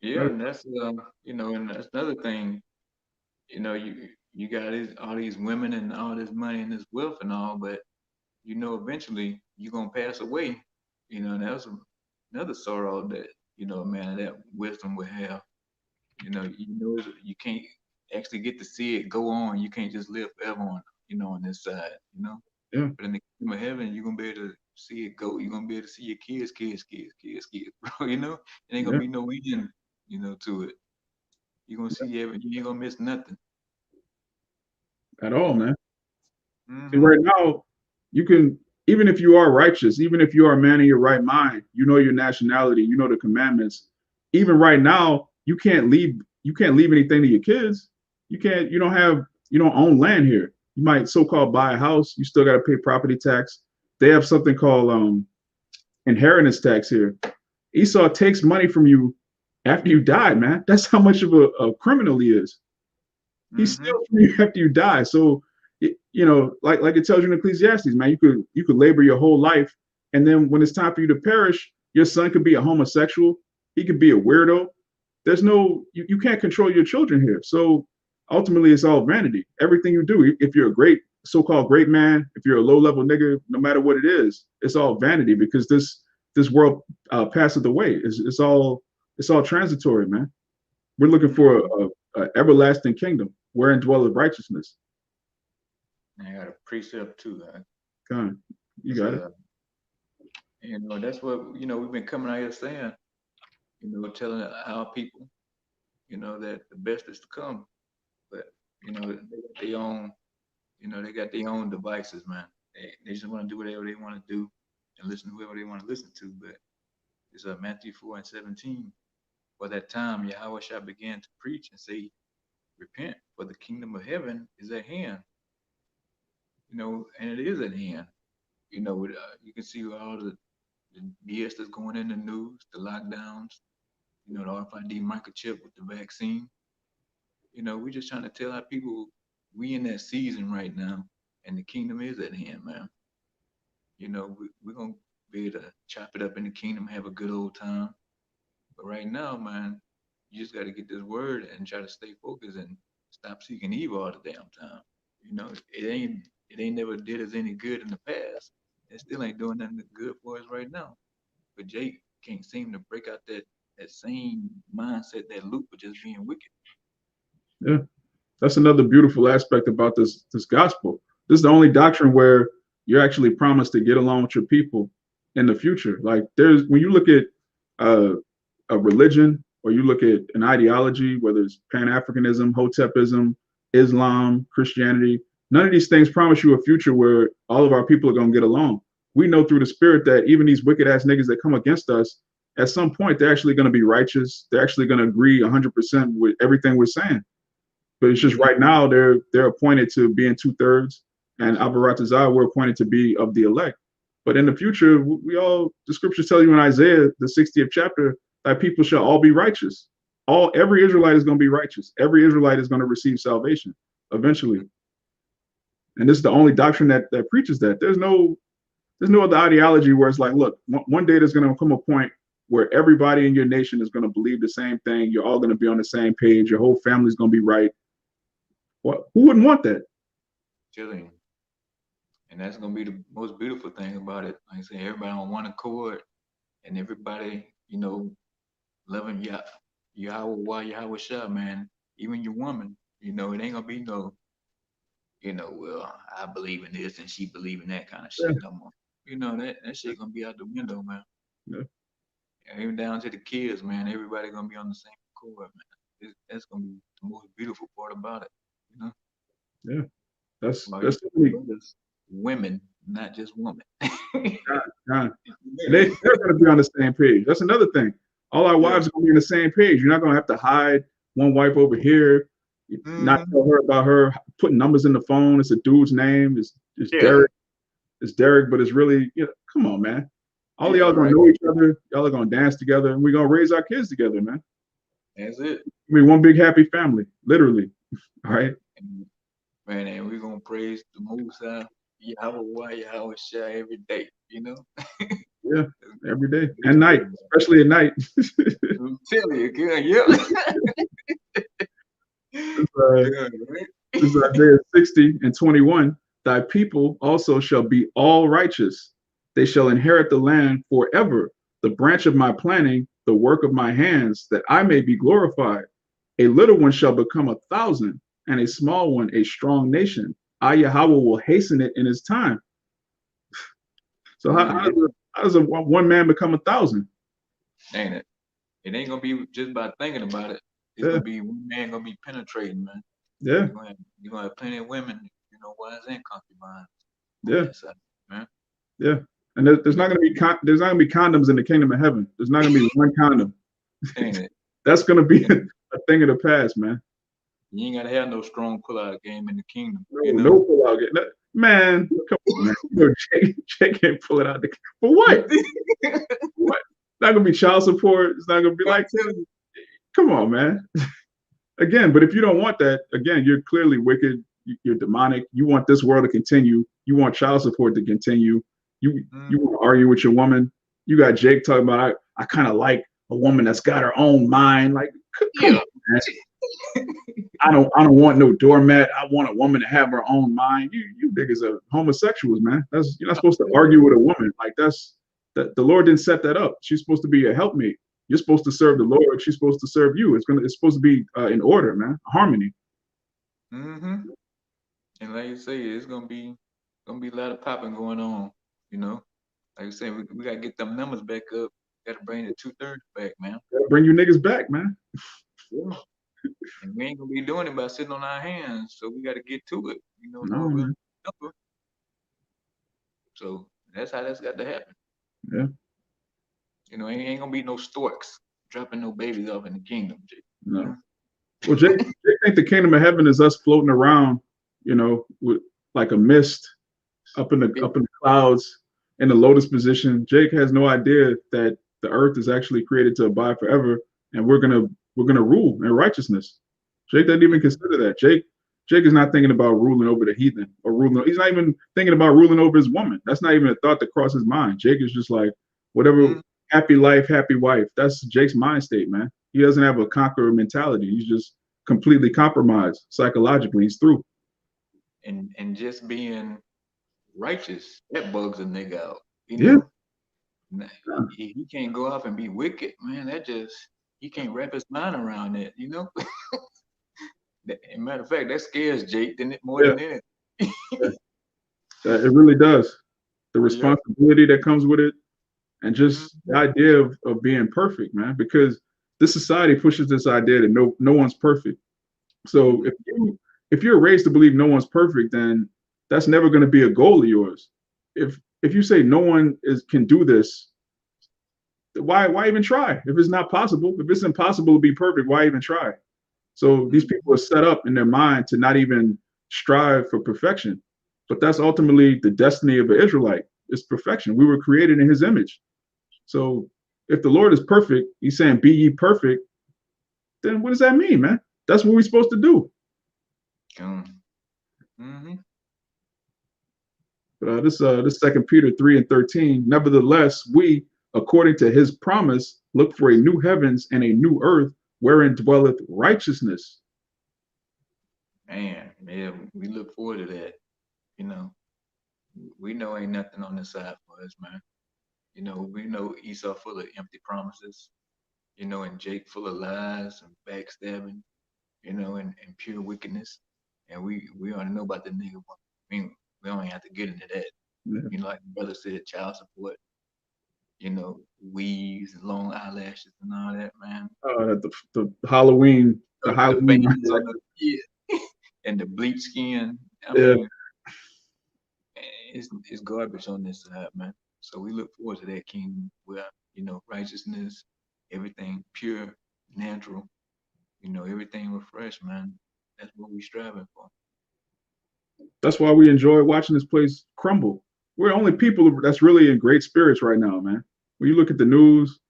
Yeah, and that's and that's another thing. You got all these women and all this money and this wealth and all, but eventually you're gonna pass away. And that's another sorrow that man, that wisdom will have. You can't actually get to see it go on. You can't just live forever on this side. Yeah. But in the kingdom of heaven, you're gonna be able to see it go. You're gonna be able to see your kids, bro. It ain't gonna be no end, to it. You're gonna see you ain't gonna miss nothing. At all, man. And Mm-hmm. right now, you can, even if you are righteous, even if you are a man in your right mind, you know your nationality, you know the commandments. Even right now, you can't leave anything to your kids. You don't own land here. You might so-called buy a house, you still got to pay property tax. They have something called inheritance tax here. Esau takes money from you after you die, man. That's how much of a criminal he is. He steals from you after you die. So, like it tells you in Ecclesiastes, man, you could labor your whole life, and then when it's time for you to perish, your son could be a homosexual. He could be a weirdo. There's no, you can't control your children here. So ultimately, it's all vanity. Everything you do, if you're a great so-called great man, if you're a low-level nigga, no matter what it is, it's all vanity because this world passes away. It's all transitory, man. We're looking for a everlasting kingdom wherein dwelleth righteousness. I got a precept too. Come on, you got it. That's what we've been coming out here saying. Telling our people, that the best is to come. But they got their own devices, man. They just want to do whatever they want to do and listen to whoever they want to listen to. But it's Matthew 4:17. For that time, Yahawashi began to preach and say, repent, for the kingdom of heaven is at hand. And it is at hand. You can see all the BS that's going in the news, the lockdowns, the RFID microchip with the vaccine. We're just trying to tell our people we in that season right now, and the kingdom is at hand, man. We're gonna be able to chop it up in the kingdom, have a good old time. But right now, man, you just got to get this word and try to stay focused and stop seeking evil all the damn time. It ain't never did us any good in the past. It still ain't doing nothing good for us right now. But Jake can't seem to break out that same mindset, that loop of just being wicked. Yeah, that's another beautiful aspect about this gospel. This is the only doctrine where you're actually promised to get along with your people in the future. Like when you look at uh, a religion or you look at an ideology, whether it's Pan-Africanism, Hotepism, Islam, Christianity, none of these things promise you a future where all of our people are going to get along. We know through the spirit that even these wicked ass niggas that come against us, at some point, they're actually going to be righteous. They're actually going to agree 100% with everything we're saying. But it's just right now they're appointed to being 2/3, and Abaratazar we're appointed to be of the elect. But in the future, the scriptures tell you in Isaiah, the 60th chapter, that people shall all be righteous. Every Israelite is going to be righteous. Every Israelite is going to receive salvation eventually. And this is the only doctrine that preaches that. There's no other ideology where it's like, look, one day there's going to come a point where everybody in your nation is going to believe the same thing. You're all going to be on the same page. Your whole family's going to be right. Who wouldn't want that? Chilling. And that's gonna be the most beautiful thing about it. Like I say, everybody on one accord, and everybody, loving Yahawashi, man. Even your woman, You know, it ain't gonna be no, well, I believe in this and she believe in that kind of Yeah, shit no more. You know, that shit gonna be out the window, man. yeah, And even down to the kids, man. Everybody gonna be on the same accord, man. That's gonna be the most beautiful part about it. You know, yeah. like you That's said, really brothers, women, not just women. kind. And they're going to be on the same page. That's another thing. All our Yeah. wives are going to be on the same page. You're not going to have to hide one wife over here, not Hmm. tell her about her putting numbers in the phone. It's a dude's name. It's Yeah. Derek. It's Derek, but it's really, come on, man. All of Yeah. y'all are going to Right. know each other. Y'all are going to dance together, and we're going to raise our kids together, man. That's it. We're one big happy family, literally. All right. And, man, and we're gonna praise the Most High, Yahweh, Yahawashi every day. You know. Yeah. Every day It's and night, good, man. especially at night. I'm telling you, good. Yeah. uh, Yeah. Right. This is Isaiah 60:21. Thy people also shall be all righteous. They shall inherit the land forever, the branch of my planting, the work of my hands, that I may be glorified. A little one shall become 1,000, and a small one a strong nation. I, Yahweh, will hasten it in his time. So Yeah. how does a one man become 1,000? Ain't it? It ain't gonna be just by thinking about it. It's Yeah, gonna be one man gonna be penetrating, man. yeah, You're gonna have plenty of women, wives and concubines on yeah, that side, man. yeah. And there's not going to be there's not going to be condoms in the kingdom of heaven. There's not going to be one condom. Ain't it? That's going to be And a thing of the past, man. you ain't gotta have no strong pull-out game in the kingdom, No, no pull out. Man, come on, man. Jay can't pull it out. For what? What? Not gonna be child support. It's not gonna be I'm like, telling you. come on, man. Again, but if you don't want that, again, you're clearly wicked. You're demonic. You want this world to continue. You want child support to continue. You Mm, want to argue with your woman. You got Jake talking about I kind of like a woman that's got her own mind. Like, come yeah. on, man. I don't want no doormat. I want a woman to have her own mind. You niggas are homosexuals, man. That's You're not supposed to argue with a woman. Like that the Lord didn't set that up. She's supposed to be a helpmate. You're supposed to serve the Lord. She's supposed to serve you. It's supposed to be in order, man. Harmony. Mm-hmm. And like you say, it's gonna be a lot of popping going on, you know. Like you say, we gotta get them numbers back up. Gotta bring the 2/3 back, man. Gotta bring you niggas back, man. Yeah. And we ain't gonna be doing it by sitting on our hands. So we gotta get to it, No, Lord man. willing. Number. So that's how that's got to happen. Yeah, Ain't gonna be no storks dropping no babies off in the kingdom, Jake. You no. know? Well, Jake think the kingdom of heaven is us floating around, with like a mist up in the clouds in the lotus position. Jake has no idea that the earth is actually created to abide forever, and we're gonna rule in righteousness. Jake doesn't even consider that. Jake is not thinking about ruling over the heathen or ruling. He's not even thinking about ruling over his woman. That's not even a thought that crosses his mind. Jake is just like whatever, Mm. happy life, happy wife. That's Jake's mind state, man. He doesn't have a conqueror mentality. He's just completely compromised psychologically. He's through. And just being righteous, that bugs a nigga out. You Yeah. know? Nah, he can't go off and be wicked, man. He can't wrap his mind around that. As a matter of fact, that scares Jake than it more Yeah. than anything. It really does. The Yeah. responsibility that comes with it, and Mm-hmm. just the idea of being perfect, man. Because this society pushes this idea that no one's perfect. So Mm-hmm. if you're raised to believe no one's perfect, then that's never going to be a goal of yours. If you say no one can do this, why even try? If it's not possible, if it's impossible to be perfect, why even try? So these people are set up in their mind to not even strive for perfection. But that's ultimately the destiny of an Israelite, is perfection. We were created in his image. So if the Lord is perfect, he's saying, be ye perfect, then what does that mean, man? That's what we're supposed to do. Mm-hmm. But this Second Peter 3:13, nevertheless, we, according to his promise, look for a new heavens and a new earth wherein dwelleth righteousness. Man, yeah, we look forward to that. You know, we know ain't nothing on this side for us, man. We know Esau full of empty promises, and Jake full of lies and backstabbing. and pure wickedness. And we already know about the nigga one. I mean, we don't even have to get into that. Yeah. Like the brother said, child support, weaves and long eyelashes and all that, man. The Halloween, the The Halloween. bangs on the and the bleach skin. I Yeah. mean, it's garbage on this side, man. So we look forward to that kingdom where righteousness, everything pure, natural, everything refreshed, man. That's what we striving for. That's why we enjoy watching this place crumble. We're the only people that's really in great spirits right now, man. When you look at the news,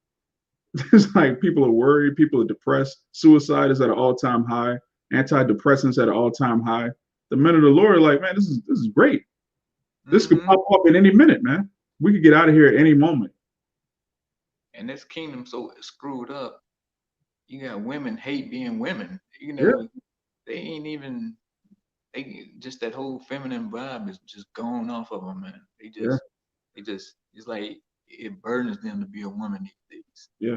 it's like people are worried, people are depressed, suicide is at an all-time high, antidepressants at an all-time high. The men of the Lord are like, man, this is great. This could pop up in any minute, man. We could get out of here at any moment. And this kingdom so screwed up. You got women hate being women. Yeah. They ain't even just that whole feminine vibe is just gone off of them, man. Yeah. It's like it burdens them to be a woman these days. Yeah.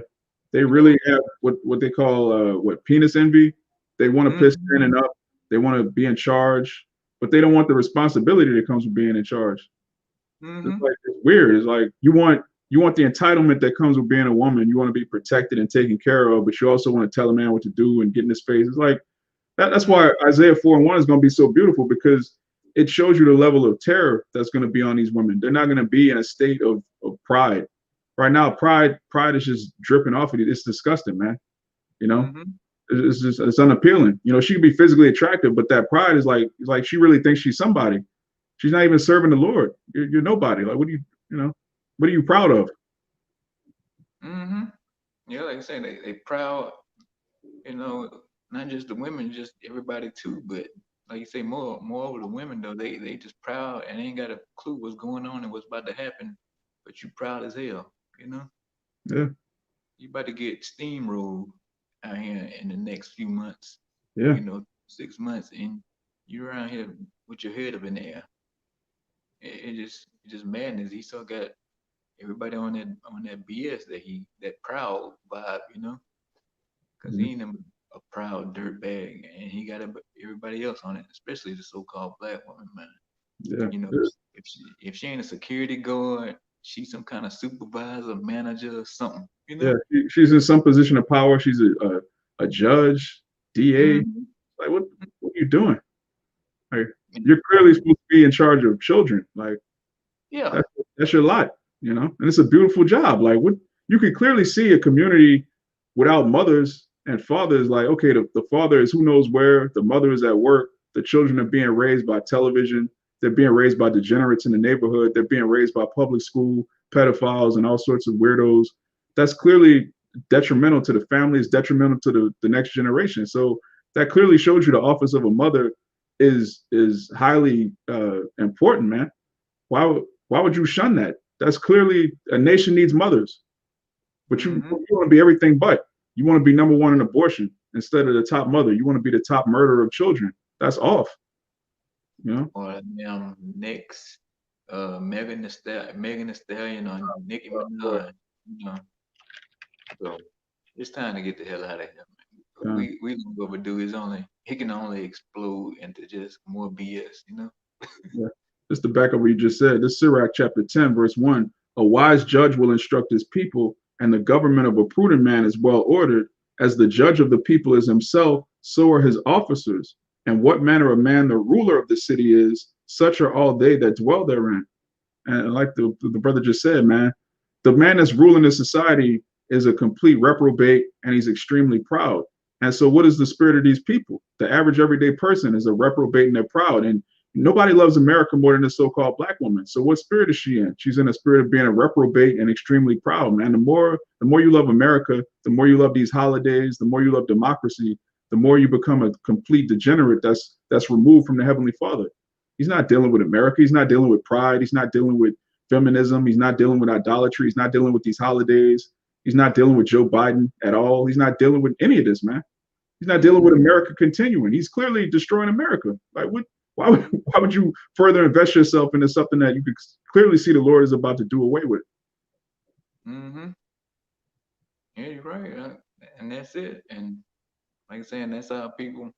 They really have what they call penis envy. They want to piss standing up. They want to be in charge, but they don't want the responsibility that comes with being in charge. It's like it's weird. It's like you want the entitlement that comes with being a woman. You want to be protected and taken care of, but you also want to tell a man what to do and get in his face. It's like that's why Isaiah 4:1 is going to be so beautiful, because it shows you the level of terror that's going to be on these women. They're not going to be in a state of pride. Right now, pride is just dripping off of it. It's disgusting, man. It's just it's unappealing. She can be physically attractive, but that pride is like she really thinks she's somebody. She's not even serving the Lord. You're nobody. Like, what are you proud of? Yeah, like I said, they proud. Not just the women, just everybody too. But like you say, more over the women though. They just proud and ain't got a clue what's going on and what's about to happen. But you proud as hell. Yeah. You about to get steamrolled out here in the next few months. Yeah. 6 months, and you're around here with your head up in the air. It's just madness. He still got everybody on that BS that proud vibe, because he ain't a proud dirtbag, and he got everybody else on it, especially the so-called black woman, man. Yeah. If she ain't a security guard, she's some kind of supervisor, manager, or something. Yeah, she's in some position of power. She's a judge, DA. Like, what are you doing? Like, you're clearly supposed to be in charge of children. Like, yeah, that's your lot, and it's a beautiful job. Like, what you can clearly see a community without mothers and fathers. Like, okay, the father is who knows where, the mother is at work, the children are being raised by television, they're being raised by degenerates in the neighborhood, they're being raised by public school pedophiles and all sorts of weirdos. That's clearly detrimental to the family, is detrimental to the next generation. So that clearly shows you the office of a mother is highly important, man. Why would you shun that? That's clearly a nation needs mothers, but you want to be everything but. You want to be number one in abortion instead of the top mother. You want to be the top murderer of children. That's off. Or next, Megan Thee Stallion on Nicki Minaj. So it's time to get the hell out of here, man. We long overdue. He can only explode into just more BS, Yeah. Just to back up what you just said, this Sirach chapter 10, verse 1, a wise judge will instruct his people, and the government of a prudent man is well ordered. As the judge of the people is himself, so are his officers. And what manner of man the ruler of the city is, such are all they that dwell therein. And like the brother just said, man, the man that's ruling the society is a complete reprobate, and he's extremely proud. And so what is the spirit of these people? The average everyday person is a reprobate and they're proud. And nobody loves America more than the so-called black woman. So what spirit is she in? She's in a spirit of being a reprobate and extremely proud, man. The more you love America, the more you love these holidays, the more you love democracy, the more you become a complete degenerate that's removed from the Heavenly Father. He's not dealing with America. He's not dealing with pride. He's not dealing with feminism. He's not dealing with idolatry. He's not dealing with these holidays. He's not dealing with Joe Biden at all. He's not dealing with any of this, man. He's not dealing with America continuing. He's clearly destroying America. Like, why would you further invest yourself into something that you could clearly see the Lord is about to do away with? Yeah, you're right. And that's it. And like I'm saying, that's how people,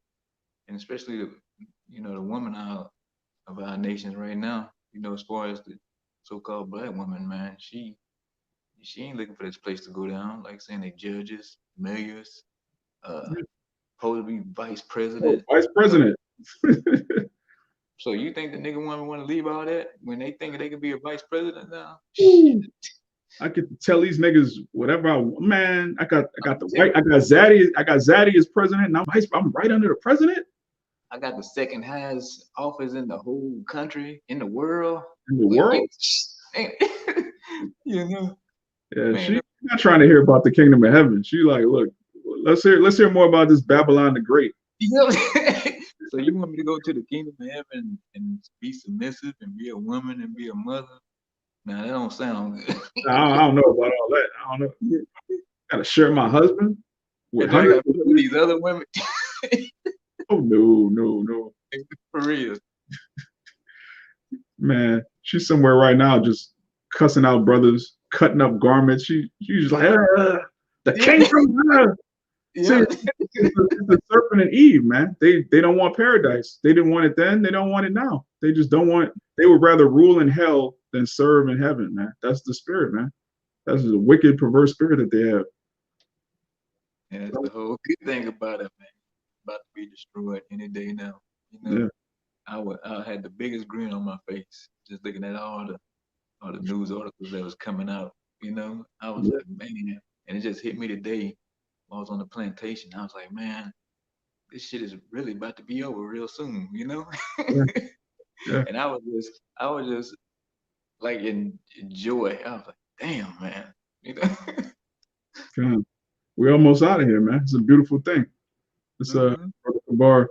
and especially the woman out of our nations right now, as far as the so-called black woman, man, she ain't looking for this place to go down. Like saying they judges, mayors, uh, supposed to be vice Oh, president. vice So, president. so you think the nigga woman want to leave all that when they think they could be a vice president now? Shit. Ooh, I get to tell these niggas whatever I want. Man, I got I'm the telling white, I got Zaddy as president, and I'm right under the president I got the second highest office in the whole country, in the world. in the Like, world. man, you know, Yeah, man. she's not trying to hear about the kingdom of heaven. She like, look, let's hear more about this Babylon the Great. You know? So you want me to go to the kingdom of heaven and be submissive and be a woman and be a mother? Now that don't sound good. I don't know about all that. I don't know. Gotta share my husband with And then I hundreds got of women. these other women Oh no, no, no, for real. man. She's somewhere right now, just cussing out brothers, cutting up garments. She's like, the Yeah, kingdom. See, yeah, it's the serpent and Eve, man. They don't want paradise. They didn't want it then. They don't want it now. They just don't want. They would rather rule in hell than serve in heaven, man. That's the spirit, man. That's the wicked, perverse spirit that they have. and that's the whole good thing about it, man. About to be destroyed any day now. Yeah, I had the biggest grin on my face just looking at all the news articles that was coming out. I was yeah, like, man, and it just hit me today. While I was on the plantation. I was like, man, this shit is really about to be over real soon. yeah, yeah. And I was just like in joy. I was like, damn, man. You know? God. We're almost out of here, man. It's a beautiful thing. It's hmm bar.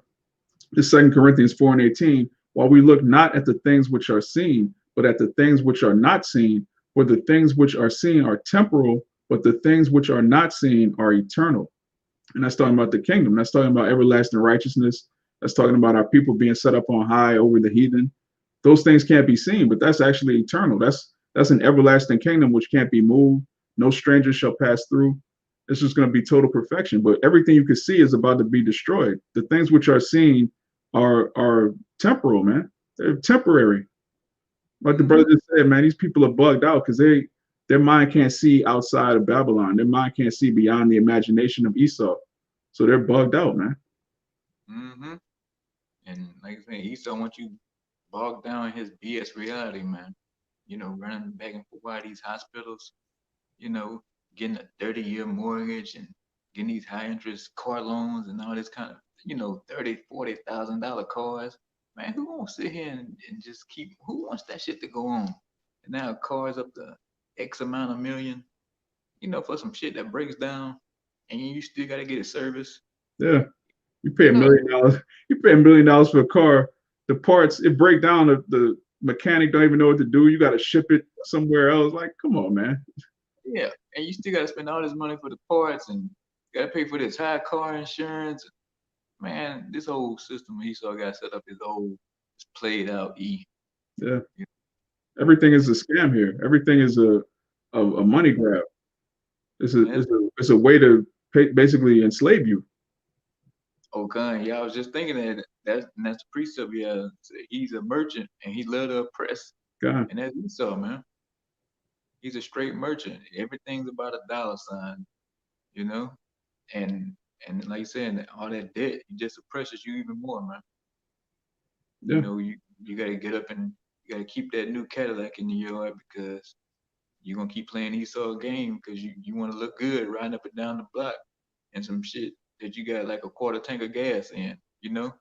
It's 2 Corinthians 4:18. While we look not at the things which are seen, but at the things which are not seen, for the things which are seen are temporal, but the things which are not seen are eternal. And that's talking about the kingdom. That's talking about everlasting righteousness. That's talking about our people being set up on high over the heathen. Those things can't be seen, but that's actually eternal. That's an everlasting kingdom which can't be moved. No stranger shall pass through. It's just going to be total perfection. But everything you can see is about to be destroyed. The things which are seen are temporal, man. They're temporary. Like the hmm brother just said, man, these people are bugged out because their mind can't see outside of Babylon. Their mind can't see beyond the imagination of Esau. So they're bugged out, man. hmm And like I said, Esau wants you bogged down in his BS reality, man. Running back and forth by these hospitals, you know, getting a 30-year mortgage and getting these high interest car loans and all this kind of, 30, $40,000 cars. Man, who wants to sit here and just who wants that shit to go on? And now cars up to X amount of million, for some shit that breaks down and you still got to get a service. Yeah. You pay You a know, million dollars. You pay $1 million for a car. The parts it break down. The mechanic don't even know what to do. You got to ship it somewhere else. Like, come on, man. yeah. And you still got to spend all this money for the parts and got to pay for this high car insurance. Man, this whole system Esau got set up is old. It's played out. Yeah. Everything is a scam here. Everything is a money grab. It's a way to basically enslave you. Okay, yeah, I was just thinking that's the precept. Yeah, he's a merchant and he love to oppress, God. and that's Esau, man. He's a straight merchant. Everything's about a dollar sign, you know, and like you said, all that debt, he just oppresses you even more, man. Yeah. You gotta get up and you gotta keep that new Cadillac in your yard because you're gonna keep playing Esau game because you want to look good riding up and down the block and some shit that you got like a quarter tank of gas in, you know.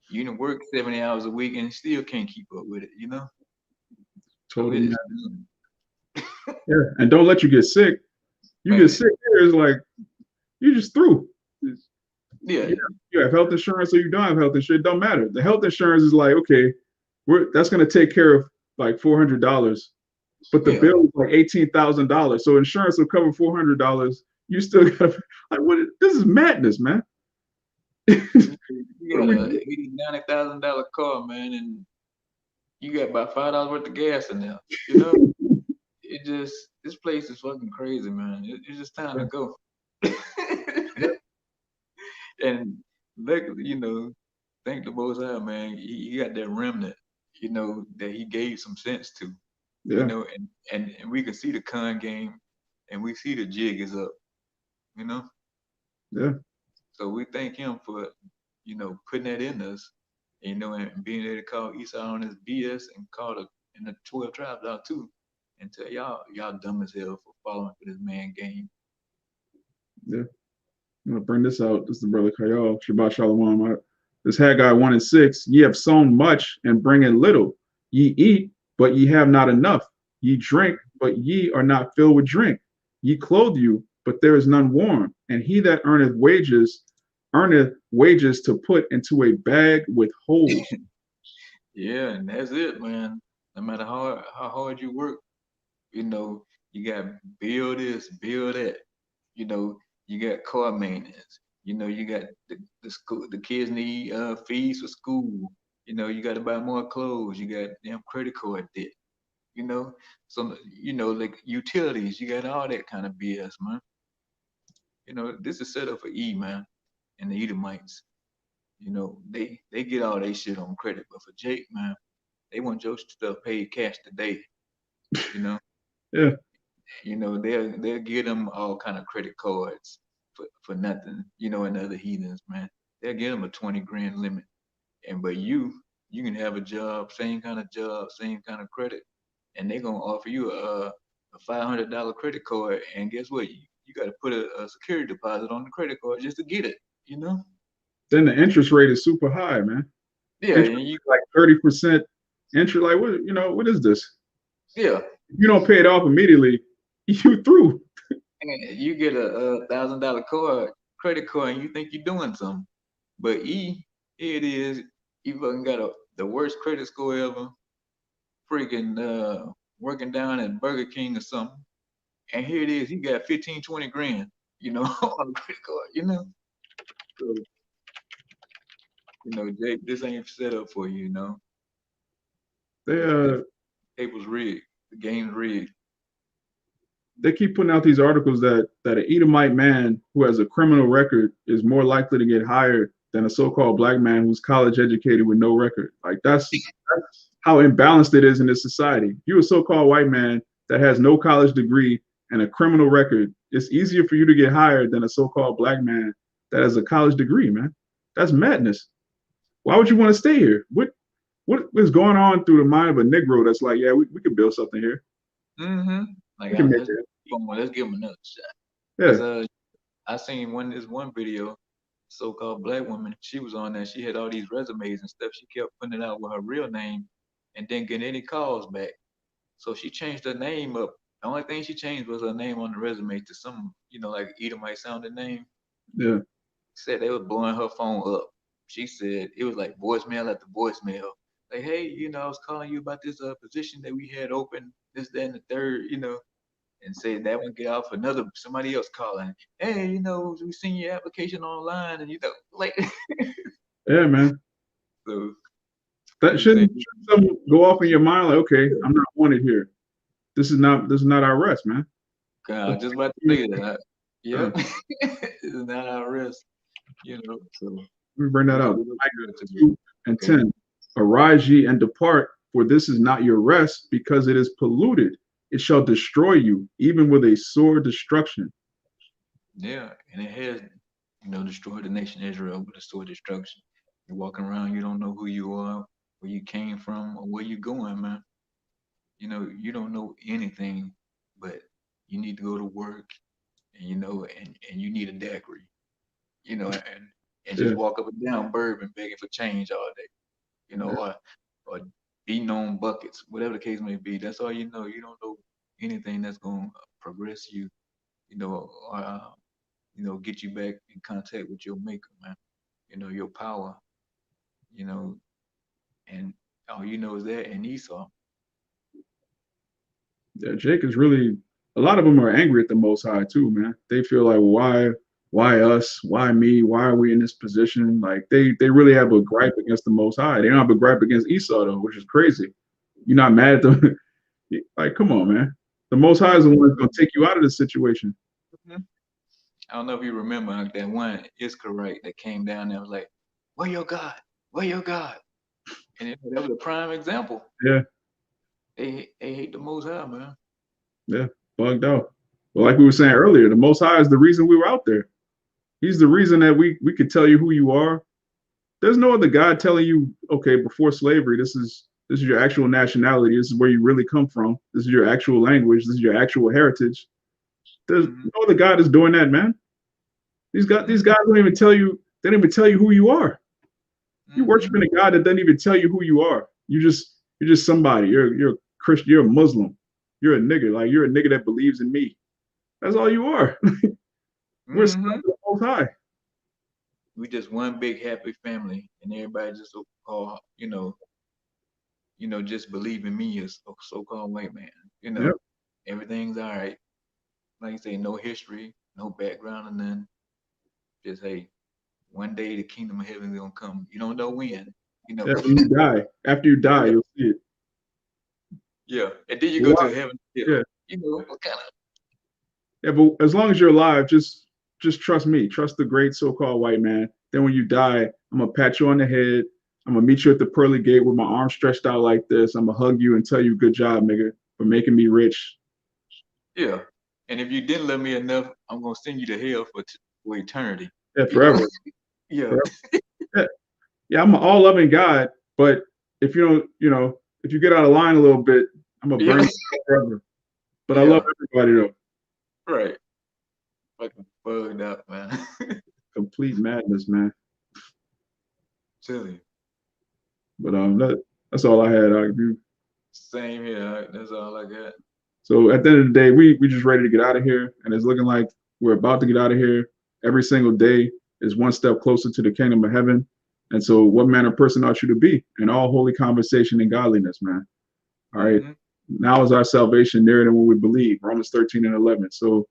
You can work 70 hours a week and still can't keep up with it. So Total it is, madness. Yeah. And don't let you get sick. You get man. sick here is like you just through. Yeah, You have health insurance or you don't have health insurance. It don't matter. The health insurance is like, okay, that's gonna take care of like $400, but the yeah. bill is like $18,000. So insurance will cover $400. You still got like what? This is madness, man. You What are got we a doing? $80,000-$90,000 car, man, and you got about $5 worth of gas in there. You know, this place is fucking crazy, man. It's just time to go. And look, thank the Most High, man. He got that remnant, that he gave some sense to, Yeah, and we can see the con game, and we see the jig is up, you know. yeah, So we thank him for, putting that in us, and being able to call Esau on his BS and call the 12 tribes out too, and tell y'all dumb as hell for following for this man game. yeah. I'm gonna bring this out. This is the brother Kayal. Shabbat Shalawam. This Haggai 1:6. Ye have sown much and bring in little. Ye eat, but ye have not enough. Ye drink, but ye are not filled with drink. Ye clothe you, but there is none warm. And he that earneth wages to put into a bag with holes. Yeah, and that's it, man. No matter how hard you work, you got build this, build that. You know, you got car maintenance. You got the kids need fees for school. You got to buy more clothes. You got damn credit card debt. You know, so like utilities. You got all that kind of BS, man. This is set up for E, man, and the Edomites. They get all their shit on credit, but for Jake, man, they want your stuff paid cash today. You know, Yeah, they'll give them all kind of credit cards for nothing. And other heathens, man, they'll give them a 20 grand limit, but you can have a job, same kind of job, same kind of credit, and they're gonna offer you a $500 credit card, and guess what? You got to put a security deposit on the credit card just to get it. then the interest rate is super high, man. Yeah, Interest and like 30% interest. Like what is this? yeah, If you don't pay it off immediately, you through. and you get a $1,000 credit card, and you think you're doing something, but here it is. You fucking got the worst credit score ever. Freaking working down at Burger King or something, and here it is. He got 15, 20 grand, on a credit card. So Jake, this ain't set up for you. They The table's rigged. The game's rigged. they keep putting out these articles that an Edomite man who has a criminal record is more likely to get hired than a so-called black man who's college educated with no record. Like that's how imbalanced it is in this society. You a so-called white man that has no college degree and a criminal record, it's easier for you to get hired than a so-called black man that has a college degree, man. That's madness. Why would you want to stay here? What is going on through the mind of a Negro that's like, yeah, we could build something here. Mm-hmm. Like We can make let's it. let's give him another shot. Cause Yeah, I seen this one video, so-called black woman. She was on there. She had all these resumes and stuff. She kept putting it out with her real name, and didn't get any calls back. So she changed her name up. The only thing she changed was her name on the resume to some, like Edomite sounding name. yeah, Said they was blowing her phone up. She said it was like voicemail after voicemail. Like, hey, I was calling you about this position that we had open, this, that, and the third, and said that one get out for somebody else calling. Hey, we seen your application online, and like, yeah, man. so That you say, shouldn't something go off in your mind like, okay, I'm not wanted here. This is not our rest, man. God, I just about to say that. Uh, Yep, it's not our risk, So let me bring that out. we look good to me. 2 and Okay. 10. Arise ye and depart, for this is not your rest, because it is polluted. It shall destroy you, even with a sore destruction. Yeah, and it has, destroyed the nation Israel with a sword destruction. You're walking around, you don't know who you are, where you came from, or where you're going, man. You don't know anything, but you need to go to work, and and you need a daiquiri, and just Yeah, walk up and down Bourbon begging for change all day, yeah, or beating on buckets, whatever the case may be. That's all you know. You don't know anything that's gonna progress you, or get you back in contact with your maker, man. Your power, you know, and all you know is that and Esau. yeah. Jake is really. A lot of them are angry at the Most High too, man. They feel like, why us? Why me? Why are we in this position? Like they really have a gripe against the Most High. They don't have a gripe against Esau though, which is crazy. You're not mad at them. Like, come on, man. The Most High is the one that's gonna take you out of this situation. Mhm. I don't know if you remember that one Israelite that came down there and was like, "Where your God? Where your God?" And that was a prime example. Yeah, They hate the Most High, man. yeah, bugged out. But like we were saying earlier, the Most High is the reason we were out there. He's the reason that we could tell you who you are. There's no other God telling you, okay, before slavery, this is your actual nationality. This is where you really come from. This is your actual language. This is your actual heritage. There's no other God is doing that, man. These guys don't even tell you. They don't even tell you who you are. You're worshiping a God that doesn't even tell you who you are. You're just somebody. You're a Christian. You're a Muslim. You're a nigga. Like you're a nigga that believes in me. That's all you are. We're the Most High. We just one big happy family, and everybody just so called, just believe in me as a so-called white man. Yep. Everything's all right. Like you say, no history, no background, and then just hey, one day the kingdom of heaven is gonna come. You don't know when. After you die, Yeah. you'll see it. Yeah, and then you go to heaven. Yeah. What kind of? Yeah, but as long as you're alive, just trust me. Trust the great so-called white man. Then when you die, I'm gonna pat you on the head. I'm gonna meet you at the pearly gate with my arms stretched out like this. I'm gonna hug you and tell you, "Good job, nigga, for making me rich." Yeah, and if you didn't love me enough, I'm gonna send you to hell for eternity. Yeah, forever. Yeah. Forever. Yeah. Yeah, I'm an all-loving God, but if you don't, if you get out of line a little bit, I'm gonna burn you forever. But I love everybody though. Right. Fucking bugged up, man. Complete madness, man. Silly. But that's all I had. Same here. That's all I got. So at the end of the day, we just ready to get out of here, and it's looking like we're about to get out of here. Every single day is one step closer to the kingdom of heaven. And so, what manner of person ought you to be in all holy conversation and godliness, man? All right. Now is our salvation nearer than what we believe. Romans 13 and 11. So,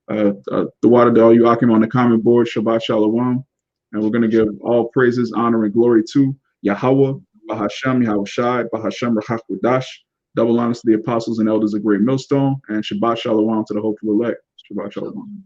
the water to all you Akim on the comment board, Shabbat Shalawam. And we're going to give all praises, honor, and glory to YAHAWAH, bahasham, Yahawashi, bahasham, Rachakwadash. Double honors to the apostles and elders of Great Millstone, and Shabbat Shalawam to the hopeful elect. Shabbat Shalawam.